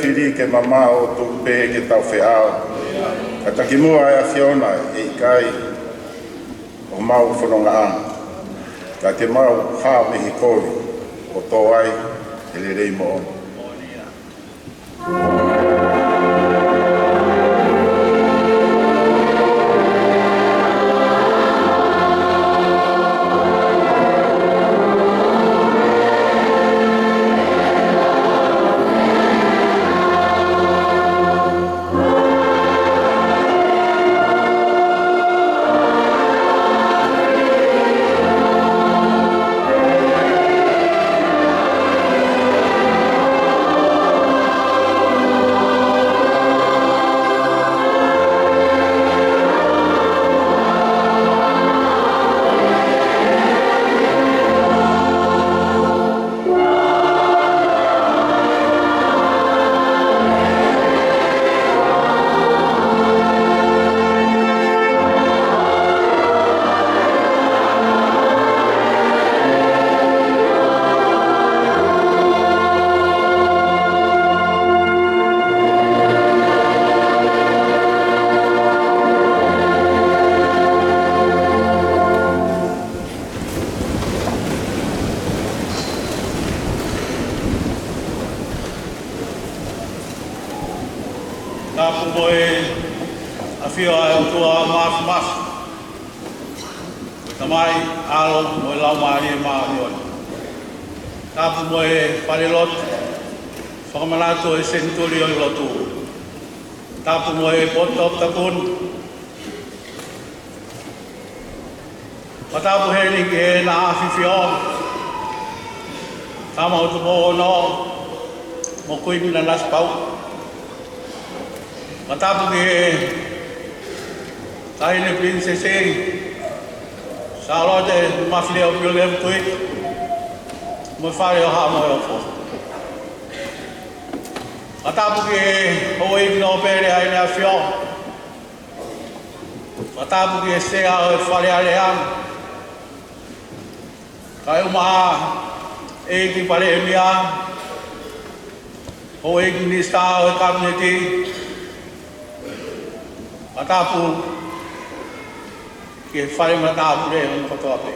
Whiri ke mama o tuku pē ke tau whiao. Ka taki mua ai a Fiona e i kai o mau whanonga ana. Ka te mau hā mihi kori o tō ai e le rei mo ono. Tapu mo e Palelot, whakamalato e Centenary o Latu. Tapu mo e Tongatapu. Matapu heni ki e na awhiwhio. Tama o tupo no, mo kuini Nanasipau'u. Matapu ki e tahine prinsese, sa lote mawhileo pio levu tui, mo whare o haa mo e ofo. Matapu ki e hoi no pere haine a whio. Matapu ki e sea o e whare ale anu. Kai umaha e ki pare e mia, ho e ki nista o e kabineti, matapu ki e whare matapu re o kotoa pe.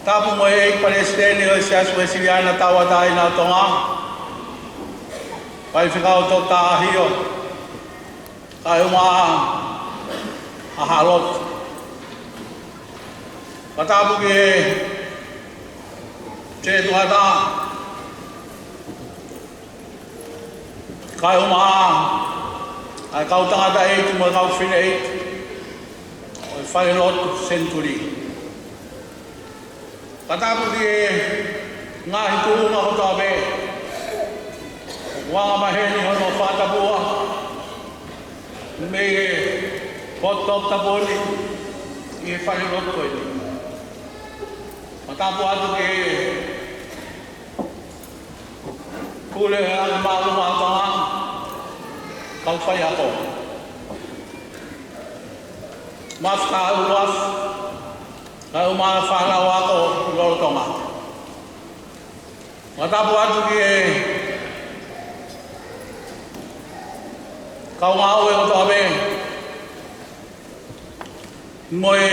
Tapu mo e ki pare steni o e siasu e siriana tawa tai na Tonga, pai whikao tō tāhio, kai umaha a halot. Matapu ki e te tuata, kai umaha, ai kau tangata e tu mo kau whine e, o e Palelot Centenary. Matapu ki e ngahi tuunga ho tawe, wanga maheni hono whatapua, me e Tongatapu i e Palelot koe. Matapu atu ke kule ane maaluma tonga kau whai ako. Mafka uruaf, kai umaa whanau ako loro tonga. Matapu atu ke kau ngau e o toa moe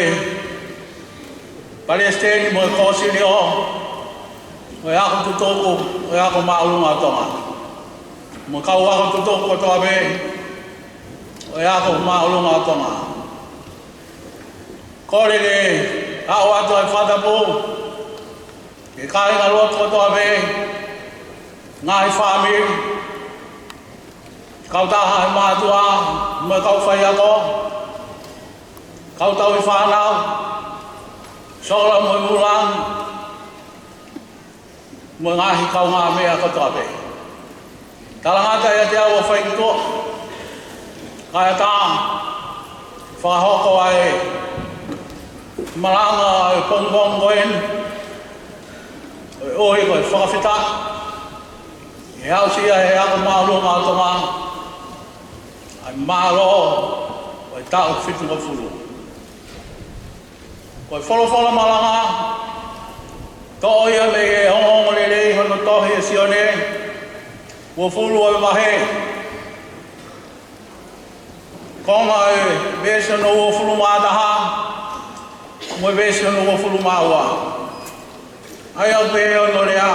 Palestini mo kosi ni o ako tutoku o ako maalunga tonga mo kau ako tutoku to abe o ako maalunga tonga kore ke ao ato ai whatapu ke kai nga lot ko to abe ngai whamiri kau taha e mātua mo kau whai ako kau tau i whanau sola mo mulang mo ngahi kau ngā mea katoa pe. Talangata ia te awa whai kito. Kaya tā whakahoko ai malanga ai pongpong koen. Ohi koe whakawhita. E hausia he ako mālo ngā tonga. Ai mālo ai tāu whitu ko furu. Koe wholofola malanga, tō ia me e hongongo le rei hono tohi e sione, ua fulu o wahe. Konga e bese no ua fulu mātaha, mo bese no ua fulu māua. Ai au pehe o no rea.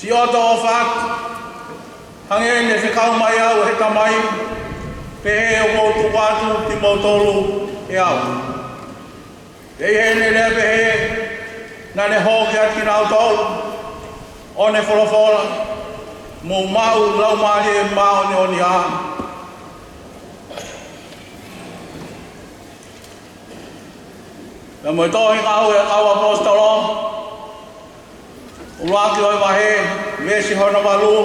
Ti oto o whak, hangene whikau mai au he tamai, pehe o moutu watu ti mautolu e au. Ei hene lea pehe, na ne hoki ati nau tau, o ne wholofola, mo mau lau maari e mao ne o ni a. Na mo tohi ngau e kau apostolo, uluaki o e wahe, mesi hona walu,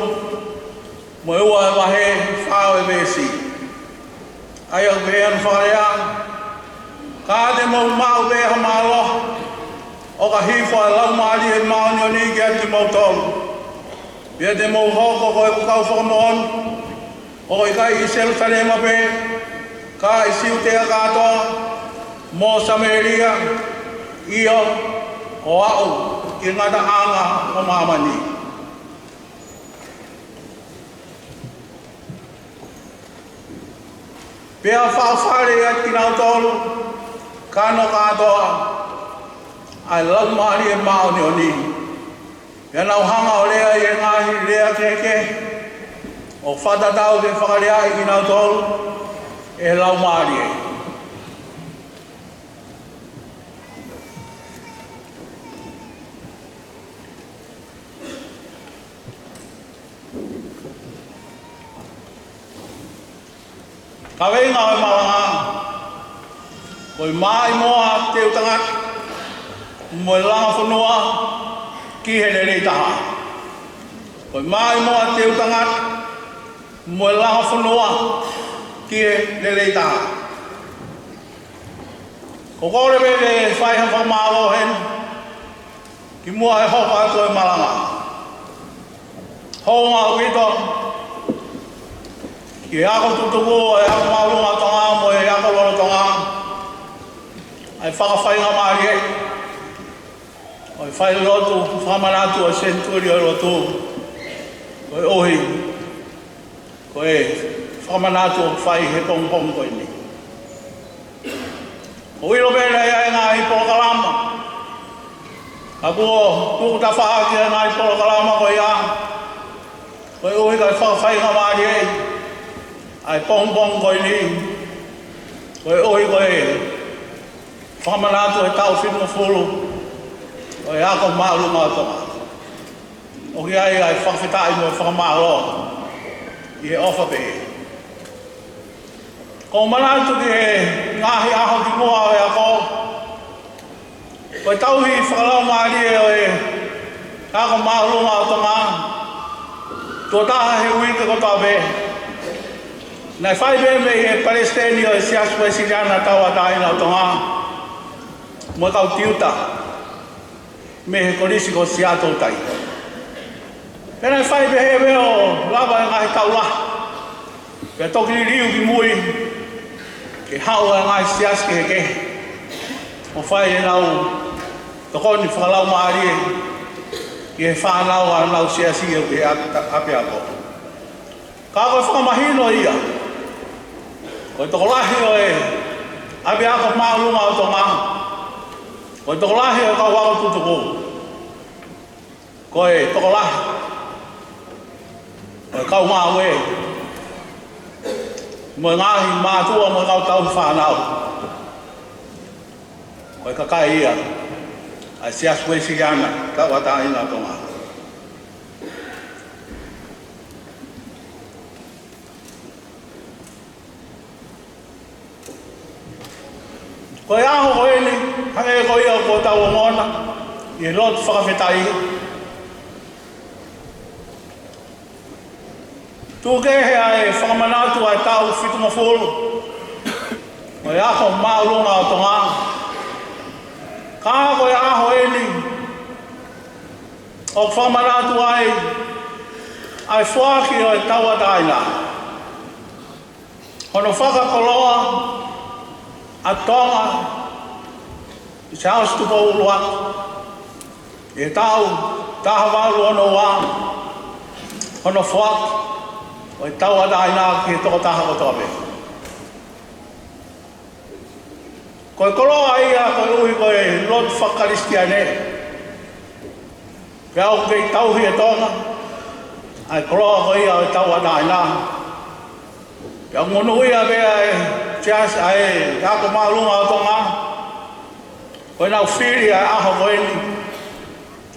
mo e ua e wahe, whao e mesi. Ai au pehe anu whakarea, ka te mau mau beha malo, o ka hifo e lau maari e mao ni o ni ki ati mau tolu. Pia te mau hoko koe kukau whakamohon, o i kai i Jerusalema pe, ka i siutea katoa, mo Samaria, io, o au, i ngata anga o mamani. Pia whaafare ati nau tolu, kano katoa, ai lau maari e mao ni o ni. Ia nau hanga o lea i e ngahi lea keke, o whatatau te whakarea i nau tolu, e lau maari e. Kawenga o mawanga. Koi mai moa te utangat. Mo langa whanua ki hele rei taha. Koi mai moa te utangat. Mo langa whanua ki hele rei taha. Ko kore peke whaiha whamalo hen. Ki mua e hoka atu e malanga. Honga wito. Ki ako tutuku e ako maurunga tonga mo e ako loro tonga. Ai whakawhainga maari e. Oi whai lotu, whamanatu o Centenary o lotu. Koe ohi. Koe whamanatu o whai he pong koe ni. O ilo bera ia e ngā hipo kalama. A kua kuku ta whaaki e ngā hipo kalama koe ia. Koe ohi kai whakawhainga maari e. Ai pong koe ni. Koe ohi koe. Whamanatu e tau whinu fulu. Koe ako maru ngā tonga. O ki ai whakawhitai mo e whakamaro. I he ofa pe. Ko manatu ki he ngahi aho ki mua o e ako. Koe tauhi whakalau maari e o e ako maru ngā tonga. Tua taha he uike ko tau pe. Nai whai pe me he Palestini o e siasua e siriana tau a taina o tonga. Mo kau tiuta. Me he korisi ko siato tai. Pena whai pe he meo lava e ngahi tau la. Pea toki riu ki mui. Ke hau e ngahi sias ke he ke. O whai e nau tokoni whakalau maari e. Ki he whanau a nau siasi e ke ape ako. Ka koe whakamahino ia. Koe tokolahi o e ape ako maulunga o tonga. Koe tokolahi o kau wako tutuku. Koe tokolahi. Koe kau mawe. Moe ngahi mātua moe kau tau whanau. Koe kakai ia. Ai sias koe siriana. Kau ata ina tonga. Koe aho koe ni, hange koe ia ko tau o ngona, i lot whakawhetai. Tūke hea e whakamanatu ai tau whitunga whulu. Koe aho maurunga o tonga. Ka koe aho e ni, o whakamanatu ai whaki o e tau ataina. Hono whakakoloa, a Tonga, i se haustu po ulua, e tau, taha waru ono wā, hono whak, o e tau adaina ki he toko taha o tope. Koe koloa ia, koe uhi koe lot whakaristia ne. Pea o kei tauhi e Tonga, ai koloa koe ia o e tau adaina. Pea ngonu ia bea e, Tias ai ako maulunga o tonga. Koe nau whiri ai aho koe ni.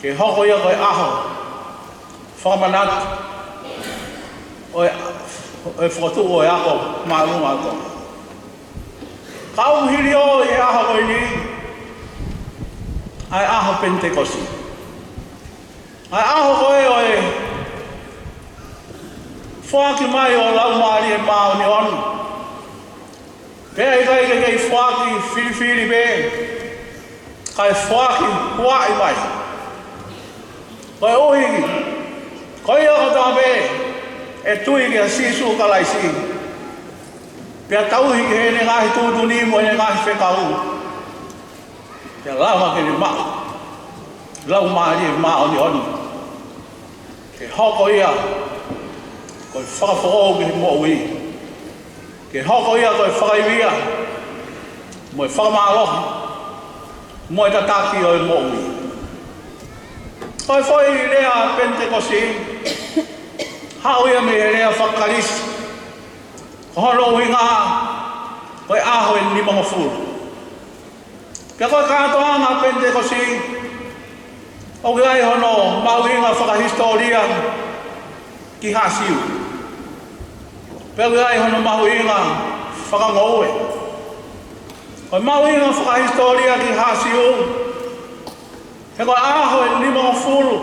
Ke hoko ia koe aho. Whakamanat. Oe whakatu o e ako maulunga o tonga. Kau hiri o e aho koe ni. Ai aho Pentekosi. Ai aho koe o e whaki mai o lau maari e mao ni onu. Pea i kai kei whaki whiriwhiri pe. Kai whaki huai mai. Koe ohi. Koe o kata pe. E tui ki a sisu kalaisi. Pea tauhi ki he ne ngahi tūtu ni mo ne ngahi whekau. Pea lama ke ni mao. Lau maari e mao ni onu. Ke hoko ia. Koe whakawhoko ki he mo ui. Ke hoko ia koe whakaiwia. Mo e whakamalohi. Mo e tataki o e mo ui. Koe whai rea Pentekosi. Hau ia me rea whakarisi. Ko hono ui ngā. Koe aho e ni mga furu. Pea koe kātoa ngā Pentekosi. O ke ai hono mauinga whakahistoria. Ki hasiu. Pea ai hono mahuinga whakangoe. O mauinga whakahistoria ki hasiu. He koe aho e lima o furu.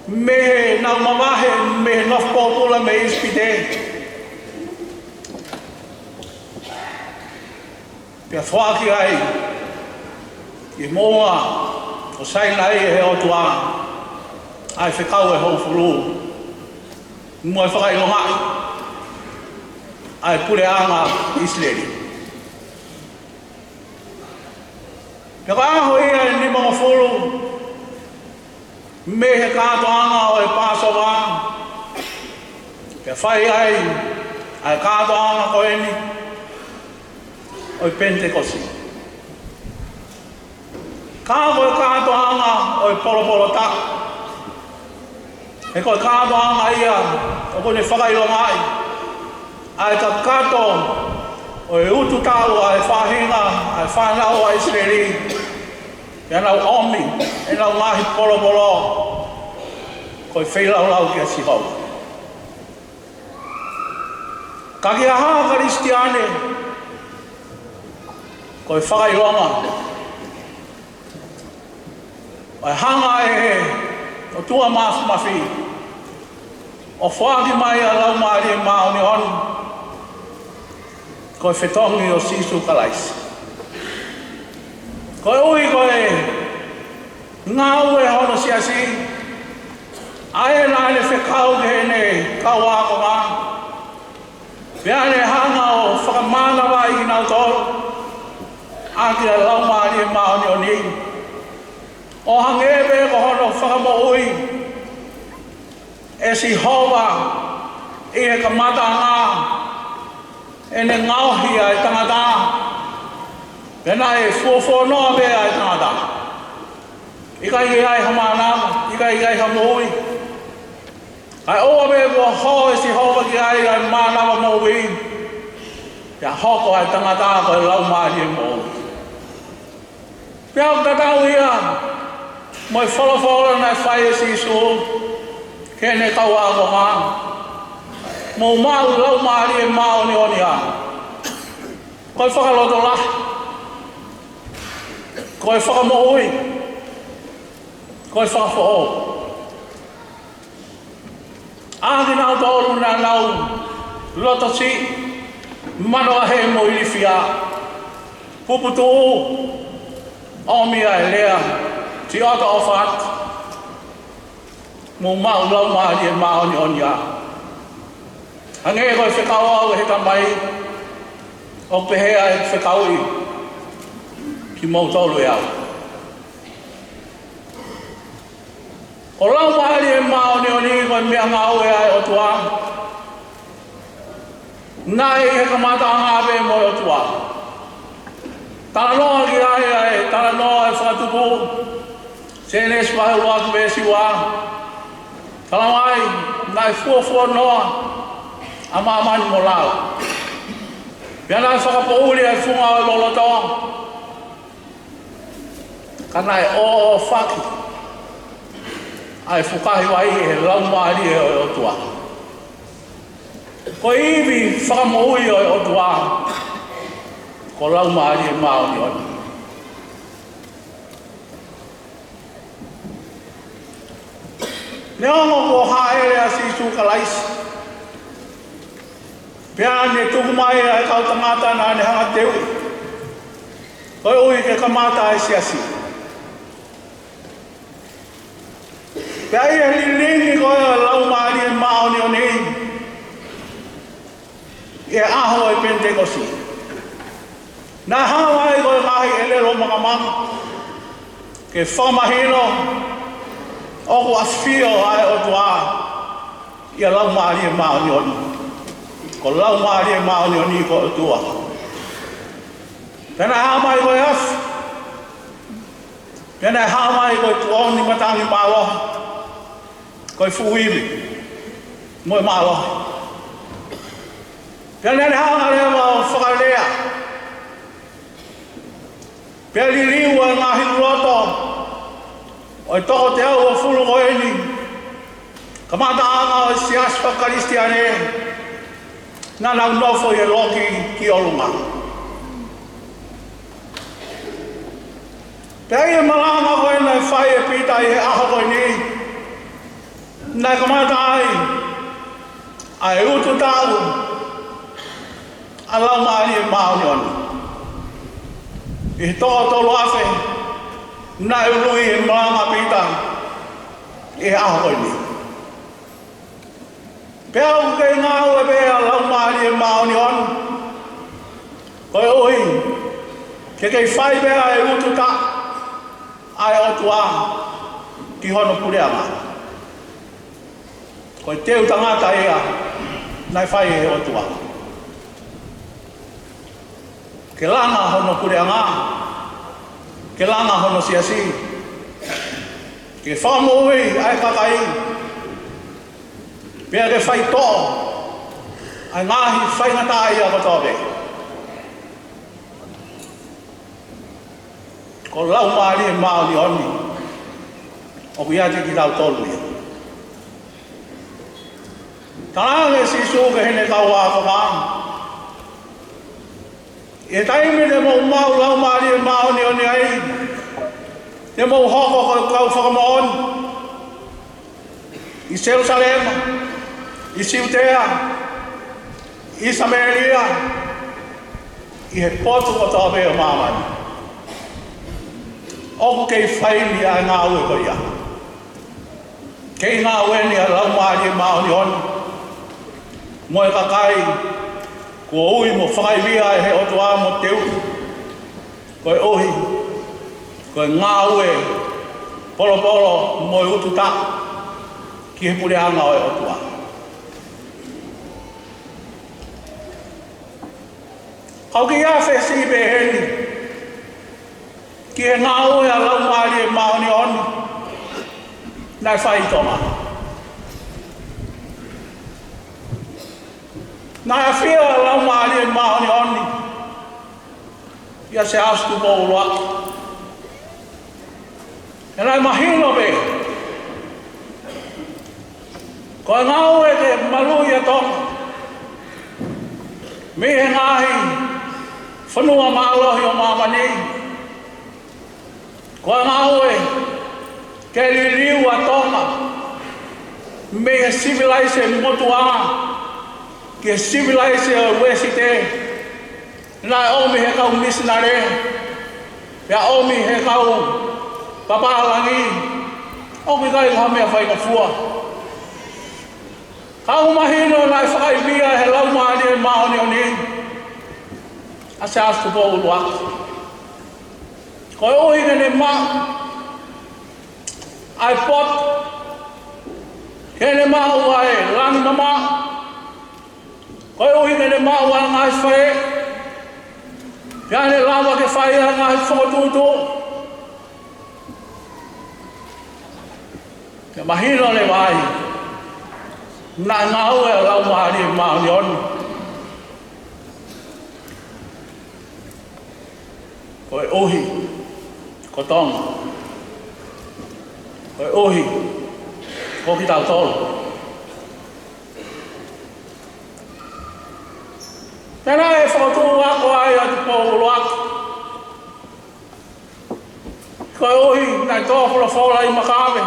Me nau mamahe, me nofpopula me ispide. Pia whaaki ai, i moa o saina ai he o tua, ai whekau e hou furu. Mua e whakailongai, ai pure anga Israeli. Pia ka aho ia e lima o furu, me he kātoanga o e Passover. Pia whai ai kātoanga ko eni, o Pentecost. Ka koe kātoanga o Polopolo ta. He koe kātoanga ia o kone whakailonga ai. Ai ka kato o e utu tālu ai whahinga, ai whanau a Israeli. E nau omi, e nau ngahi Polopolo. Koe whailau ki a sihau. Ka ki a haa Kristiane. Koe whakailonga. O hanga e o tua mafi. O whaaki mai a lau maari e maoni honu. Koe whetongi o sisu kalaisi. Koe ui koe ngau e hono siasi. Ae nai le whekau ke hene kau ako ngā. Peane hanga o whakamana wai ki nau tolu. Aki a lau maari e maoni o ni. O hangebe ko hono whakamo ui. E si hova i he kamata ngā. E ne ngauhi ai tangata. Pena e fuofo noa be ai tangata. Ika i ai hamanama, ika i ai hamui. Ai oa be kua ho e si hova ki ai manama mo ui. Pia hoko ai tangata ko e lau maari e mo ui. Pia o tatau ia, mo e wholofola nai whai e sisu, kene kau ako ngā. Mo mau lau maari e mao ni oni a. Koe whakaloto la. Koe whakamoui. Koe whakafoho. Āki nau tōru nā nau, loto si, mano a he mo ilifia. Puputu Omia e lea, ti ota o whaat. Mo mau lau maari e maoni o nia. Hange koe whekau au he tamai, o pehea e whekau i, ki mau tolu e au. O lau maari e maoni o ni koe mea ngau e ai o tua. Nai he kamata angabe mo o tua. Tala noa ki ai, tala noa e whakatupu. Sene spahe ua ku besi wā. Tala mai, nai fuafua noa. Ama amani mo lau. Pia nai whakapouli ai funga o loloto. Ka nai o whaki. Ai fukahi wai he lau maari e o tua. Ko iwi whakamoui o tua. Ko lau maari e mao ni oni. Neongo ko haere a sisu kalaisi. Pea ne tuku mai e kau tangata na ne hanga teui. Koe ui ke kamata e siasi. Pea i e lilingi koe lau maari e mao ni oni. E aho e Pentecosti. Nā hawai koe ngahi elero makamang. Ke whamahino. Oku asfio ai o tua. Ia lau maari e mao ni oni. Ko lau maari e mao ni oni ko o tua. Pena hawai koe af. Pena hawai koe tuoni matangi malo. Koe fuhiwi. Moe malo. Pena hawai koe whakalea. Pea liliu e ngahi roto. O toko te au o fulu o eni. Kamata anga o siaspa Kristiane. Nā nau nofo i loki ki olunga. Pea i malanga koe nei whai e pita i he aha koe ni. Nai kamata ai utu tāu. A lau maari e maoni onu. I he toa tolu afe. Nai ului e malanga pita i he aha koe ni. Pea u kei ngā ue pea lau maari e maoni onu. Koe ui. Ke kei whai pea e utu ta. Ai otua ki hono pureanga. Koe teu tangata ea. Nai whai e otua. Ke langa hono pureanga. Ke langa hono siasi. Ke whamui ai kakai. Pea ke whai tō, ai ngāhi whai ngata ai a katobe. Ko lau maari e maoni oni, o kui ati ki tau tolu ia. Tananga e sisu ke hene kau wāko maa. E taimi ne mau mau lau maari e maoni oni ai, ne mau hoko kau whakamaon, i Jerusalem, I Siutea, I Samaria, I he potu o tā mea māmani. Oku kei whaini a ngā ue ko ia. Kei ngā ue ni a laumāri e maoni oni. Moe kakai, kua ui mo whakaivia e he otua mo teu. Koe ohi, koe ngā ue, polo polo, moe utu ta, ki he pureanga o e otua. Au ki a whesi be heni, ki he ngā ue a lau maari e maoni oni, nai whai tonga. Nai a whia a lau maari e maoni oni, ia se astu mo uloa. E nai mahino be, ko ngā ue te malui a tonga, mi he ngāhi, whanua mālohi o māmani. Koe ngā ue, ke liliu a tonga. Me he civilise motuanga. Ke civilise o wesite. Nai omi he kau missionary. Pea omi he kau papalangi. Omi kai ka mea whai ka fua. Kau mahino nai whakai via he lau maani e maoni o ni. A se astu po ulua. Koe ohi ne ma. Ai pot. Kene ma ua e langi mama. Koe ohi ne ma ua ngai whae. Kene lava ke whae a ngai whakatutu. Ke mahino le vai. Nā ngau e lau mahari e maoni oni. Koe ohi, ko tonga. Koe ohi, ko ki tau tolu. Tēnā e whakatū ako ai atu pōulu aku. Koe ohi, nai tōpura whaula I makawe.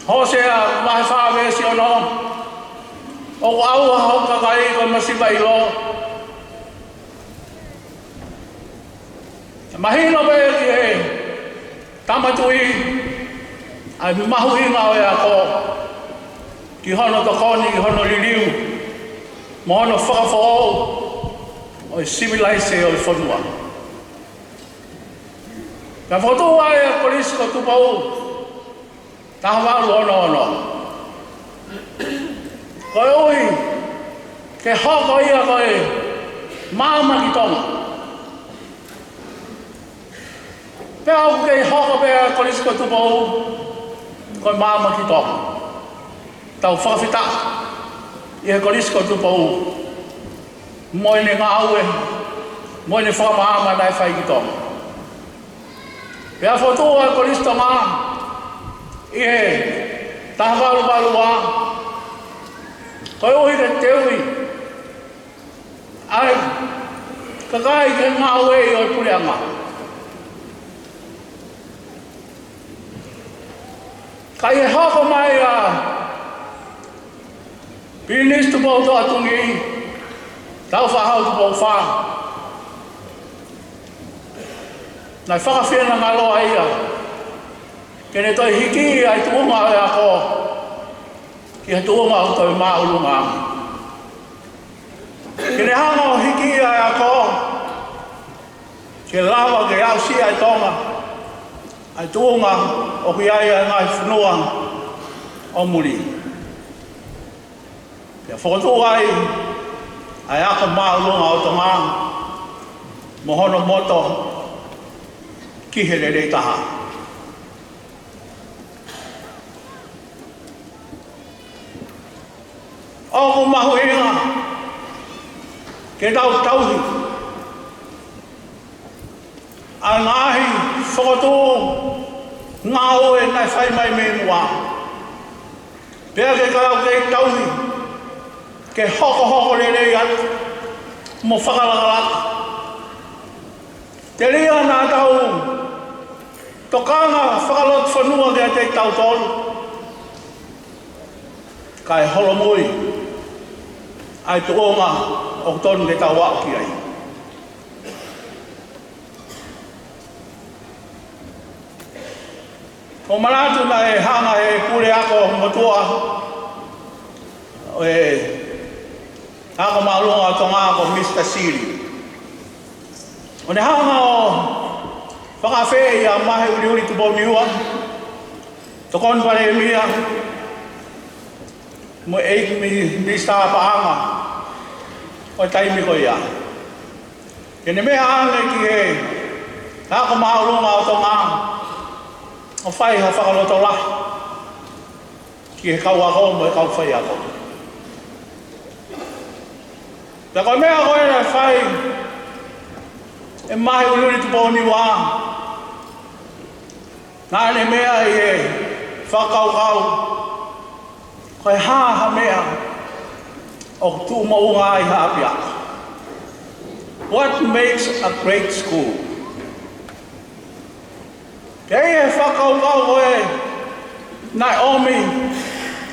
Hosea, mahe whawe si ono. O aua hauka kai koe masiba I lo. Mahino be ki he tamatui ai mahu inga o e ako ki hono tokoni, ki hono liliu mo hono whakawhao o e civilise o e whanua. Ka whatua e a polisi ko tupau taha waru ono. Koe ui ke hoko ia koe māma ki tonga. Pea au kei hoko pea kolisi ko tupau, koe māma ki tonga. Tau whakawhita, I he kolisi ko tupau, moe ne ngā aue, moe ne whakamāma nai whai ki tonga. Pea whatua kolisi tonga, I he taha waru wā, Koe ohi ke teui. Ai, kakai ke ngā wei o pureanga. Kai e hako mai a Pinis tu bau toa tungi, tau whahau tu bau wha. Nai whakawhena ngā loa ia. Kene toi hiki ai tuunga e ako. Ki ha tuunga o toi maulunga. Kene hanga o hiki ai ako. Ke lawa ke au si ai tonga. Ai tuunga o ki ai ai ngai whanua o muri. Pia whakatu ai ako maulunga o tonga. Mohono moto ki hele rei taha. O mahu inga, ke tauhi. A ngāhi whakatu ngā oe nai whai mai me mua. Pea ke karau ke tauhi, ke hoko re rei atu, mo whakalakalaka. Te ria nā tau, tokanga whakalot whanua ke te tau tolu. Kai holomoi, ai tuonga o tonu ke tau wau ki ai. O manatu na e hanga e kure ako motua, e ako maalunga o tonga ako Mr. Siri. O ne hanga o whakawhi a mahe uri tu bau niua, tokon pare mia, mo eik mi sta paanga, o taimi ko ia. Kene mea ane ki he, ako maalunga o tonga, o whai ha whakaloto la, ki he kau ako mo e kau whai ako. Te koe mea koe na whai, e mahi uri tu bau niua. Nā ne mea i e whakau, koe ha mea o tu maunga i hapia. What makes a great school? Kei e whakau koe, nai omi,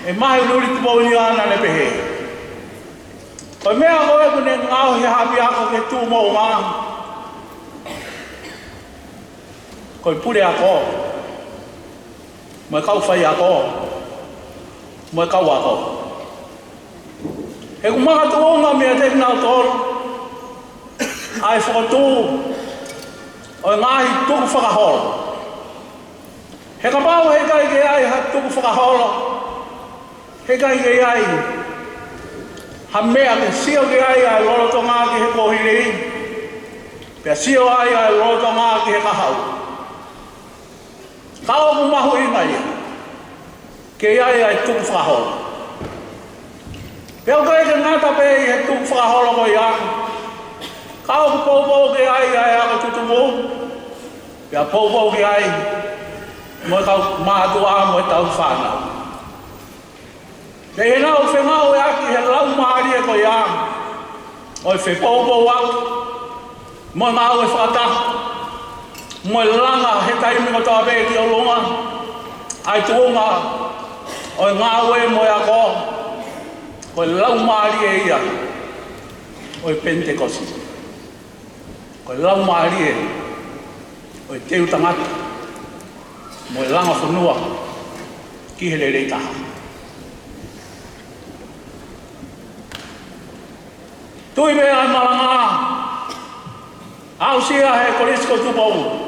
e mahi uri tu bau niua ana ne pehe. Koe mea koe kune ngau hi hapia ko ke tu maunga. Koe pure ako, mo e kau whai ako, mo e kau ako. He kumaka tuonga mea te nau tolu, ai whakatu, o e ngahi tuku whakaholo. He ka pau he kai ke ai ha tuku whakaholo, he kai ke ai, ha mea ke sio ke ai ai loroto ngā ki he kohiri, pia sio ai ai loroto ngā ki he kahau. Kao ku mahu inga ia, ke ai ai tuku whakaholo. Pea koe ke ngata pe i he tuku whakaholo ko ia, kao ku poupou ke ai ai ako tutumu, pea poupou ke ai, mo e kau mātua mo e tau whanau. Pea he nau whengau e aki he lau maari e ko ia, o e whepoupou aku, mo e ngau e whakatahu, mo e langa he taimi ko toa pēki o lunga, ai tuunga, o e ngāwe mo e ako, o e lau maari e ia, o e Pentekosi. O e lau maari e, o e teu tangata, mo e langa whanua, ki he rei taha. Tui mea ai malanga, au sia he korisko tupou.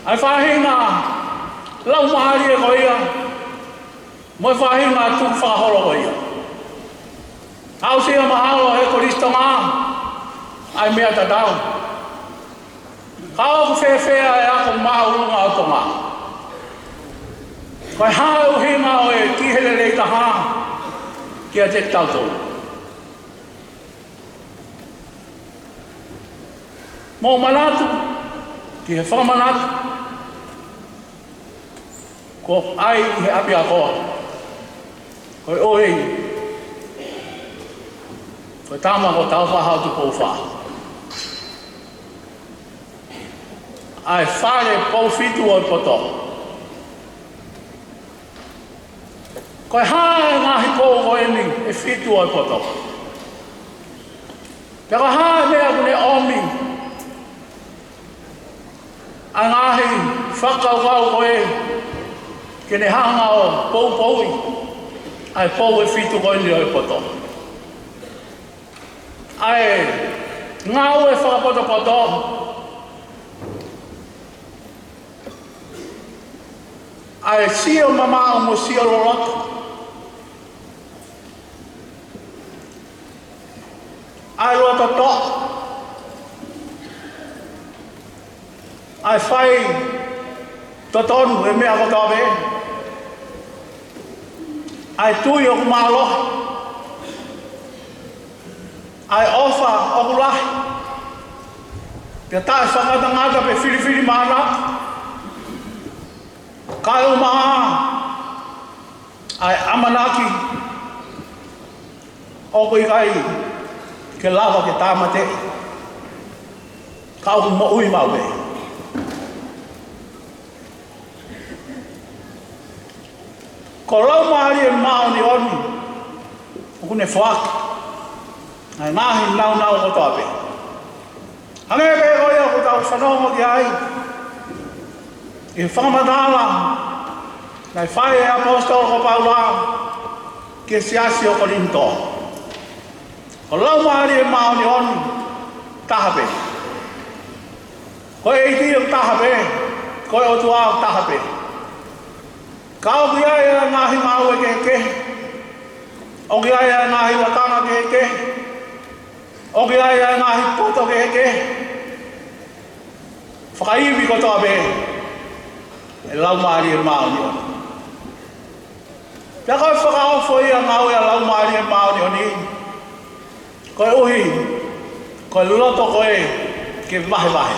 Ai whahinga, lau mahari e ko ia, mo e whahinga tu whaholo ko ia. Au sia mahalo he koristo ngā, ai mea tatau. Kao ku whewhea e ako maurunga o tonga. Koe hau hinga o e ki hele rei taha, ki a te tautou. Mo manatu, ki he whamanatu, ko ai he api a koa. Koe oe, Ko tama ko tau whahau tu pou wha. Ai whare pou fitu o poto. Ko hae ngahi pou o eni e fitu o poto. Pero hae mea kune omi. Ai ngahi whakau wau o e. Kene hanga o pou poui. Ai pou e fitu o eni o poto. Ai ngau e whakapoto-poto. Ai sio mamao mo sio loloto. Ai loto to. Ai whai totonu e mea kotowe. Ai tui o kumalo. Ai ofa o kulahi. Pia tae whakatangata pe whiriwhiri mana. Kai o maa. Ai amanaki. O kui kai. Ke lawa ke tāmate. Kau mo ui maue. Ko lau maari e mao ni oni. O kune whaaki. Ai ngahi nau nau ko toape. Ange pe oia ko tau whanongo ki ai. I whamadala. Nai whae e apostol ko Paula. Ke siasi o Korinto. Ko lau maari e mao ni oni. Tahape. Ko e iti o tahape. Ko e o tua o tahape. Kau ki ai e ngahi mau e keke. O ki ai e ngahi watanga keke. O ki ai ai ngahi poto keke. Whakaiwi ko toa be. E lau maari e mao ni oni. Pia koe whakaofo ia ngau e lau maari e mao ni oni. Koe uhi. Koe loto koe ke vahe vahe.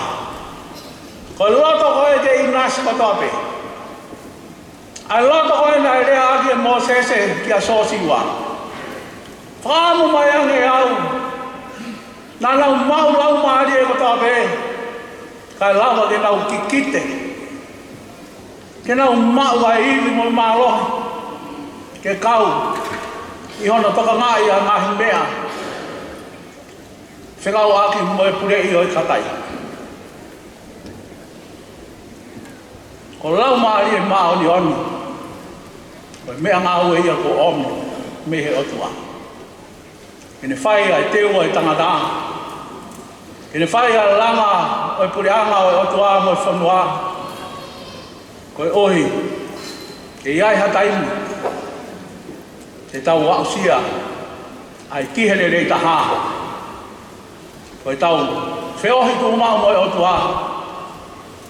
Koe loto koe ke inasi ko toa be. Ai loto koe na ere aki e Mosese ki a sosiwa. Whaamu mai ange au. Nā lau mau lau maari e kotoa pe. Kai lawa ke nau kikite. Ke nau mau ai iwi mo maalohi. Ke kau. I hono toka ngai a ngahi mea. Whekau aki mo e pure i oi katai. Ko lau maari e mao ni oni. Ko mea ngau e ia ko omi. Mehe otua. Kene whai ai te ua i tangata. Kene whai ai langa o i pureanga o i otua mo i whanua. Koe ohi. Ke iai hataimu. Te tau wausia. Ai kihere rei taha. Koe tau whiohi tu umau mo i otua.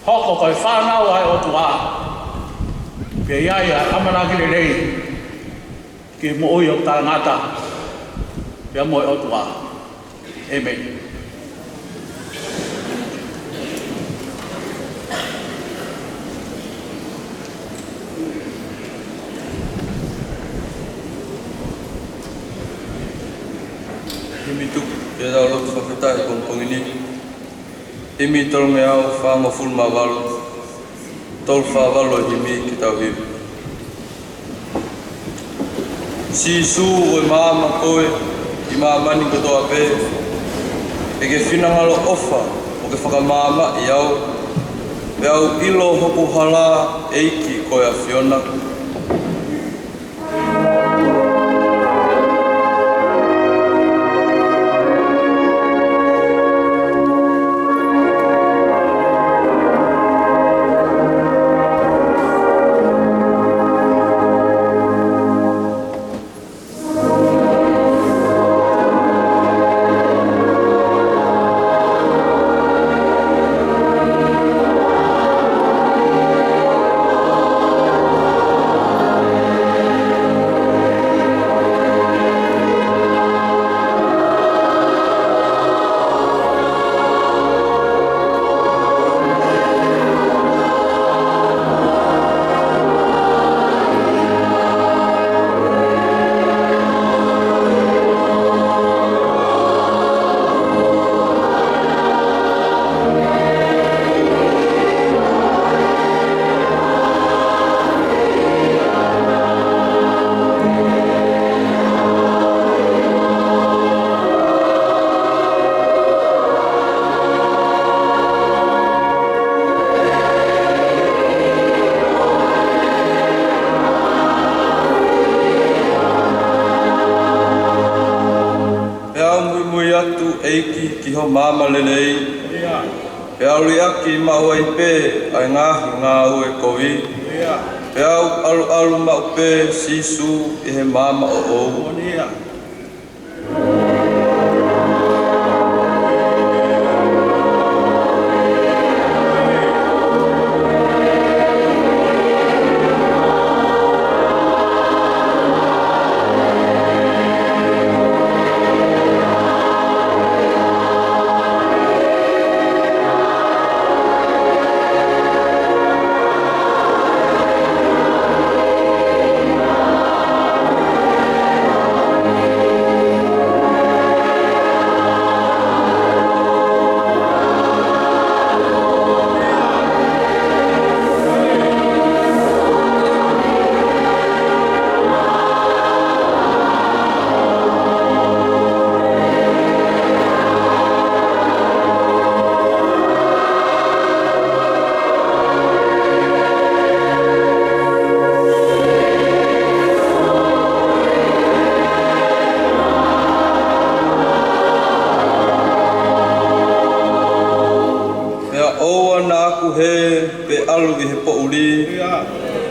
Hoko koe whanau ai otua. Ke iai ai amanakire rei. Ke mo ui o tangata. Pia mo e otua. Amen. Imi tuk, pia dau lotu whakatai kongkong ini. Imi tol me au whaama ful mawalo. Tol whaawalo imi ki tau hiu. Si su o maama koe. I maamani katoa pe. E ke whinangalo ofa o ke whakamama i au. Pe au ilo hoku hala eiki koe a Fiona. ki ho mama lelei. Pe au liaki maua i pe ai ngahi ngā ue kovi. Pe au alu mau pe sisu i he mama o ou.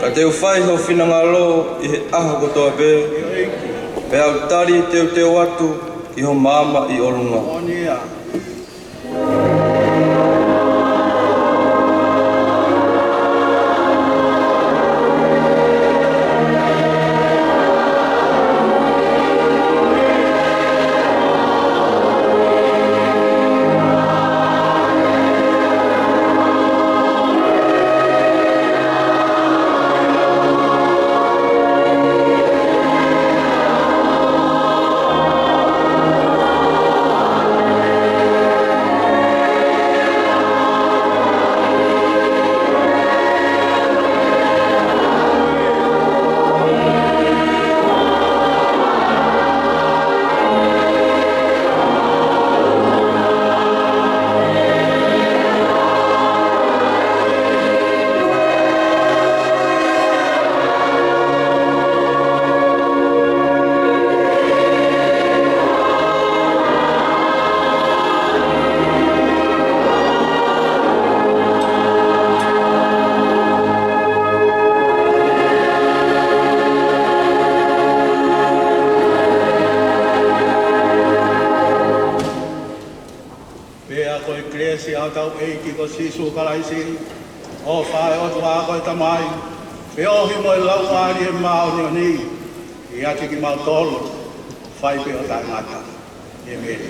Ka teu whai ho whinangalo i he aho kotoa pe. Pe au tari teu atu ki ho mama i olunga. Sisu kalaisi o whae o tua koe tamai pe ohi mo lau ari e mao ni i ati ki mau tolu whai pe o tai ngata e mere